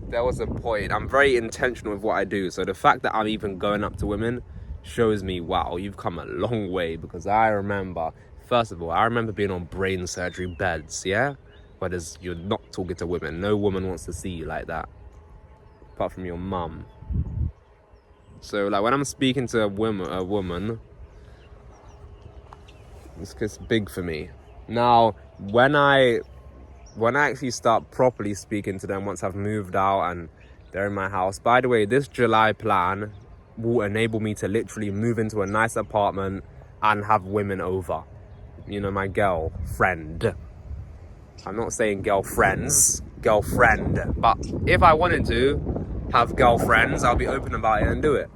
there was a point. I'm very intentional with what I do. So the fact that I'm even going up to women shows me, wow, you've come a long way. Because I remember, first of all, I remember being on brain surgery beds, yeah? Where you're not talking to women. No woman wants to see you like that. Apart from your mum. So like when I'm speaking to a woman, it's big for me. Now, when I actually start properly speaking to them once I've moved out and they're in my house. By the way, this July plan will enable me to literally move into a nice apartment and have women over. You know, my girlfriend. I'm not saying girlfriends, girlfriend. But if I wanted to have girlfriends, I'll be open about it and do it.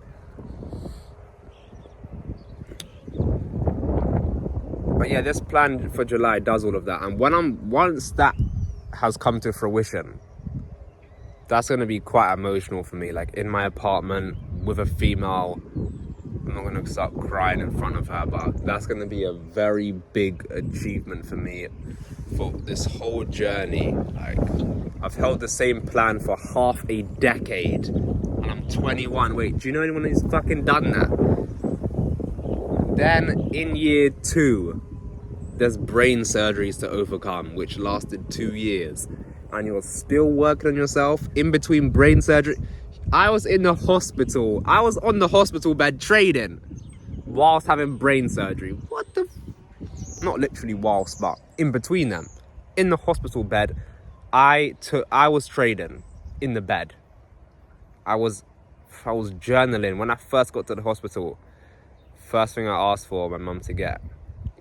But yeah, this plan for July does all of that. And once that has come to fruition, that's going to be quite emotional for me. Like in my apartment with a female, I'm not going to start crying in front of her, but that's going to be a very big achievement for me for this whole journey. Like, I've held the same plan for half a decade and I'm 21. Wait, do you know anyone who's fucking done that? Then in year 2, there's brain surgeries to overcome, which lasted 2 years. And you're still working on yourself in between brain surgery. I was in the hospital. I was on the hospital bed trading whilst having brain surgery. What the? Not literally whilst, but in between them. In the hospital bed, I was trading in the bed. I was journaling. When I first got to the hospital, first thing I asked for my mum to get.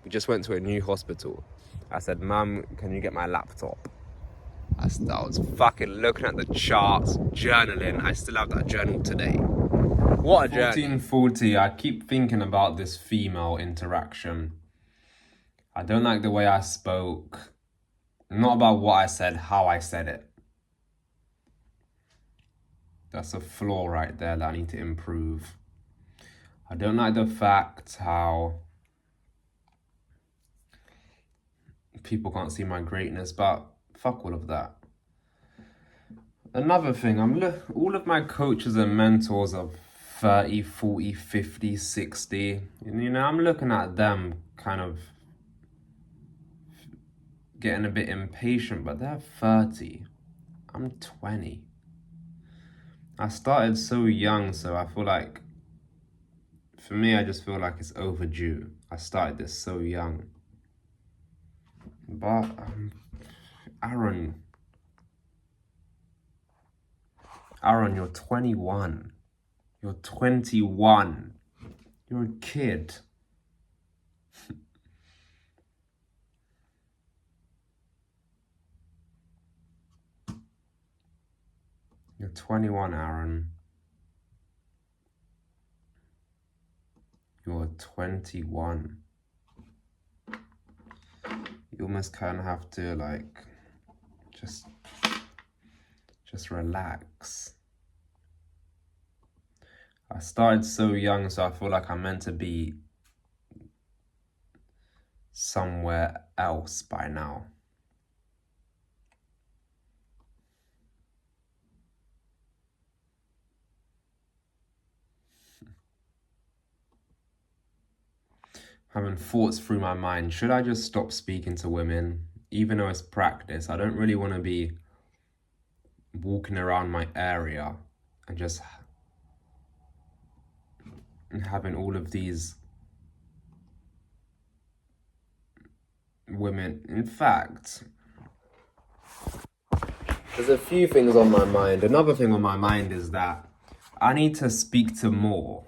We just went to a new hospital. I said, Mum, can you get my laptop? I was fucking looking at the charts, journaling. I still have that journal today. What a journey. 1440, I keep thinking about this female interaction. I don't like the way I spoke. Not about what I said, how I said it. That's a flaw right there that I need to improve. I don't like the fact how people can't see my greatness, but fuck all of that. Another thing, all of my coaches and mentors are 30, 40, 50, 60. You know, I'm looking at them kind of getting a bit impatient, but they're 30. I'm 20. I started so young, so I feel like, for me, I just feel like it's overdue. I started this so young. But, Aaron, you're 21. You're 21. You're a kid. You're 21, Aaron. You're 21. You almost kind of have to, like, just relax. I started so young, so I feel like I'm meant to be somewhere else by now. Having thoughts through my mind. Should I just stop speaking to women? Even though it's practice, I don't really want to be walking around my area and just having all of these women. In fact, there's a few things on my mind. Another thing on my mind is that I need to speak to more.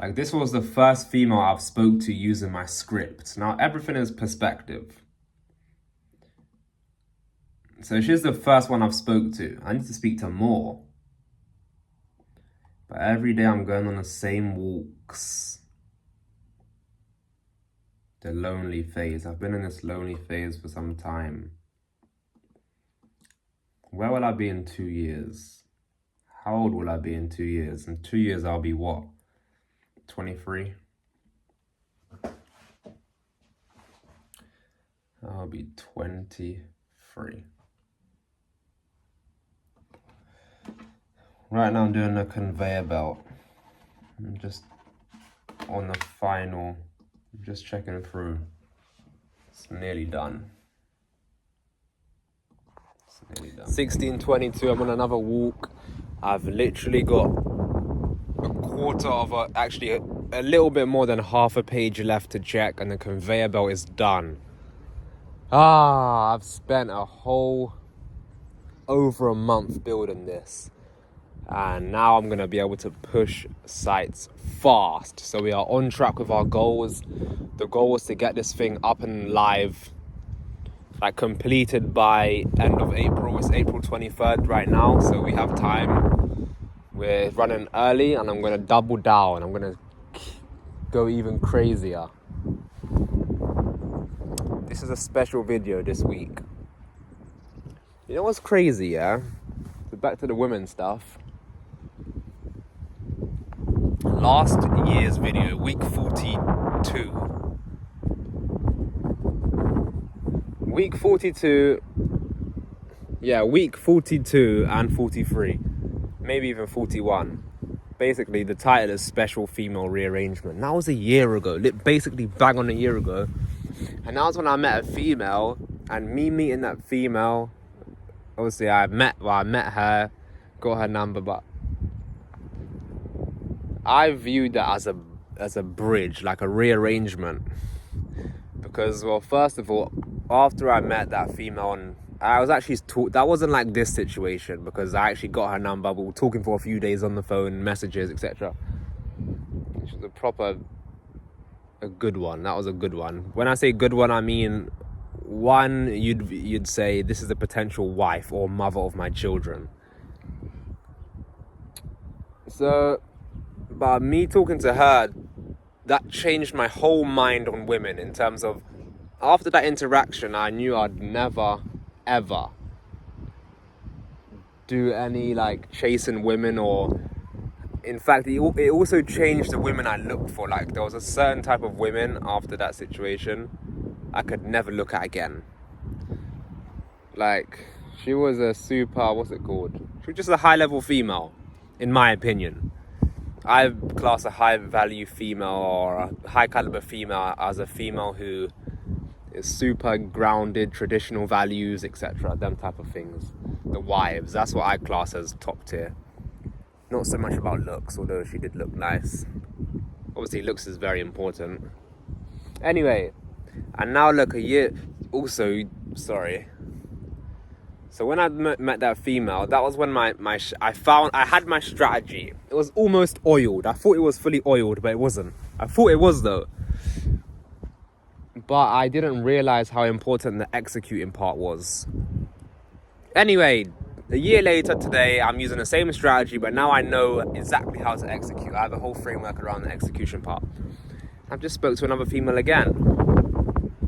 Like, this was the first female I've spoke to using my script. Now, everything is perspective. So she's the first one I've spoke to. I need to speak to more. But every day I'm going on the same walks. The lonely phase. I've been in this lonely phase for some time. Where will I be in 2 years? How old will I be in 2 years? In 2 years, I'll be what? 23? I'll be 23. Right now I'm doing a conveyor belt. I'm just on the final, just checking through. It's nearly done. 16:22, I'm on another walk. I've literally got a little bit more than half a page left to check, and the conveyor belt is done. I've spent over a month building this, and now I'm gonna be able to push sites fast. So we are on track with our goals. The goal was to get this thing up and live, like completed by end of April. It's April 23rd right now, so we have time. We're running early, and I'm going to double down. I'm going to go even crazier. This is a special video this week. You know what's crazy, yeah? So back to the women stuff. Last year's video, week 42. Week 42 and 43. maybe even 41. Basically, the title is Special Female Rearrangement. That was a year ago, basically bang on a year ago. And that was when I met a female, and me meeting that female, obviously I met her, got her number, but I viewed that as a bridge, like a rearrangement. Because, well, first of all, after I met that female, and I was actually that wasn't like this situation, because I actually got her number. We were talking for a few days on the phone, messages, etc. Which was a good one. That was a good one. When I say good one, I mean one you'd say, this is a potential wife or mother of my children. So, but me talking to her, that changed my whole mind on women, in terms of, after that interaction, I knew I'd never, ever do any like chasing women, or in fact, it also changed the women I looked for. Like, there was a certain type of women after that situation I could never look at again. Like, she was a super, what's it called? She was just a high level female, in my opinion. I class a high value female or a high caliber female as a female who is super grounded, traditional values, etc. Them type of things. The wives, that's what I class as top tier. Not so much about looks, although she did look nice. Obviously, looks is very important. Anyway, and now look, a year. Also, sorry. So when I met that female, that was when I had my strategy. It was almost oiled. I thought it was fully oiled, but it wasn't. I thought it was though. But I didn't realize how important the executing part was. Anyway, a year later today, I'm using the same strategy, but now I know exactly how to execute. I have a whole framework around the execution part. I've just spoke to another female again.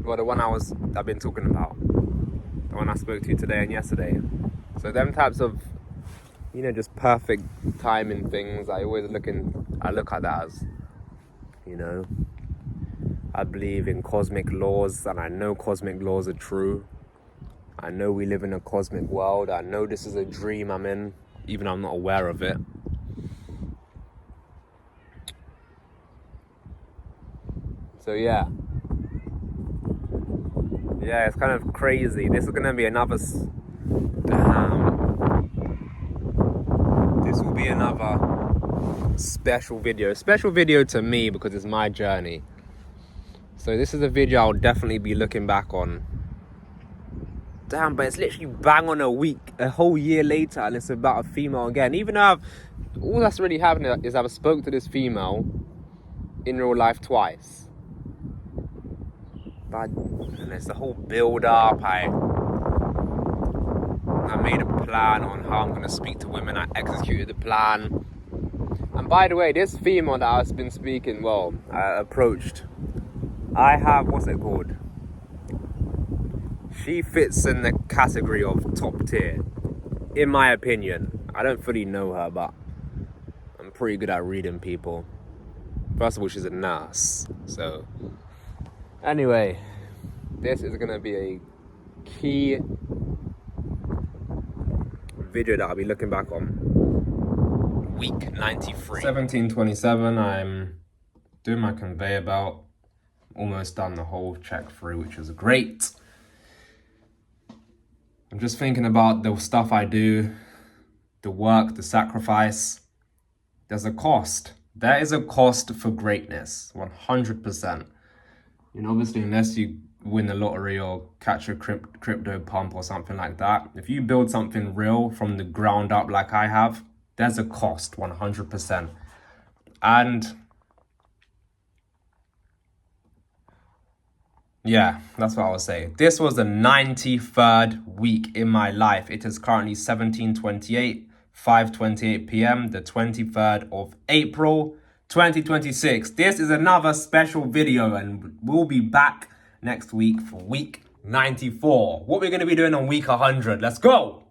Well, the one I've been talking about. The one I spoke to today and yesterday. So them types of, just perfect timing things, I look at that as, I believe in cosmic laws, and I know cosmic laws are true. I know we live in a cosmic world. I know this is a dream I'm in, even though I'm not aware of it. So yeah, it's kind of crazy. This is gonna be another. This will be another special video to me, because it's my journey. So this is a video I'll definitely be looking back on. Damn, but it's literally bang on a whole year later, and it's about a female again. Even though all that's really happening is I've spoke to this female in real life twice. But and it's the whole build up. I made a plan on how I'm gonna speak to women. I executed the plan. And by the way, this female that I've been speaking, approached, I have, what's it called? She fits in the category of top tier, in my opinion. I don't fully know her, but I'm pretty good at reading people. First of all, she's a nurse, so anyway, this is gonna be a key video that I'll be looking back on. Week 93. 17:27, I'm doing my conveyor belt. Almost done the whole check through, which is great. I'm just thinking about the stuff I do, the work, the sacrifice. There's a cost. There is a cost for greatness, 100%. Obviously, unless you win the lottery or catch a crypto pump or something like that, if you build something real from the ground up like I have, there's a cost, 100%. And yeah, that's what I would say. This was the 93rd week in my life. It is currently 17:28, 5:28 p.m., the 23rd of April, 2026. This is another special video, and we'll be back next week for week 94. What we're going to be doing on week 100. Let's go!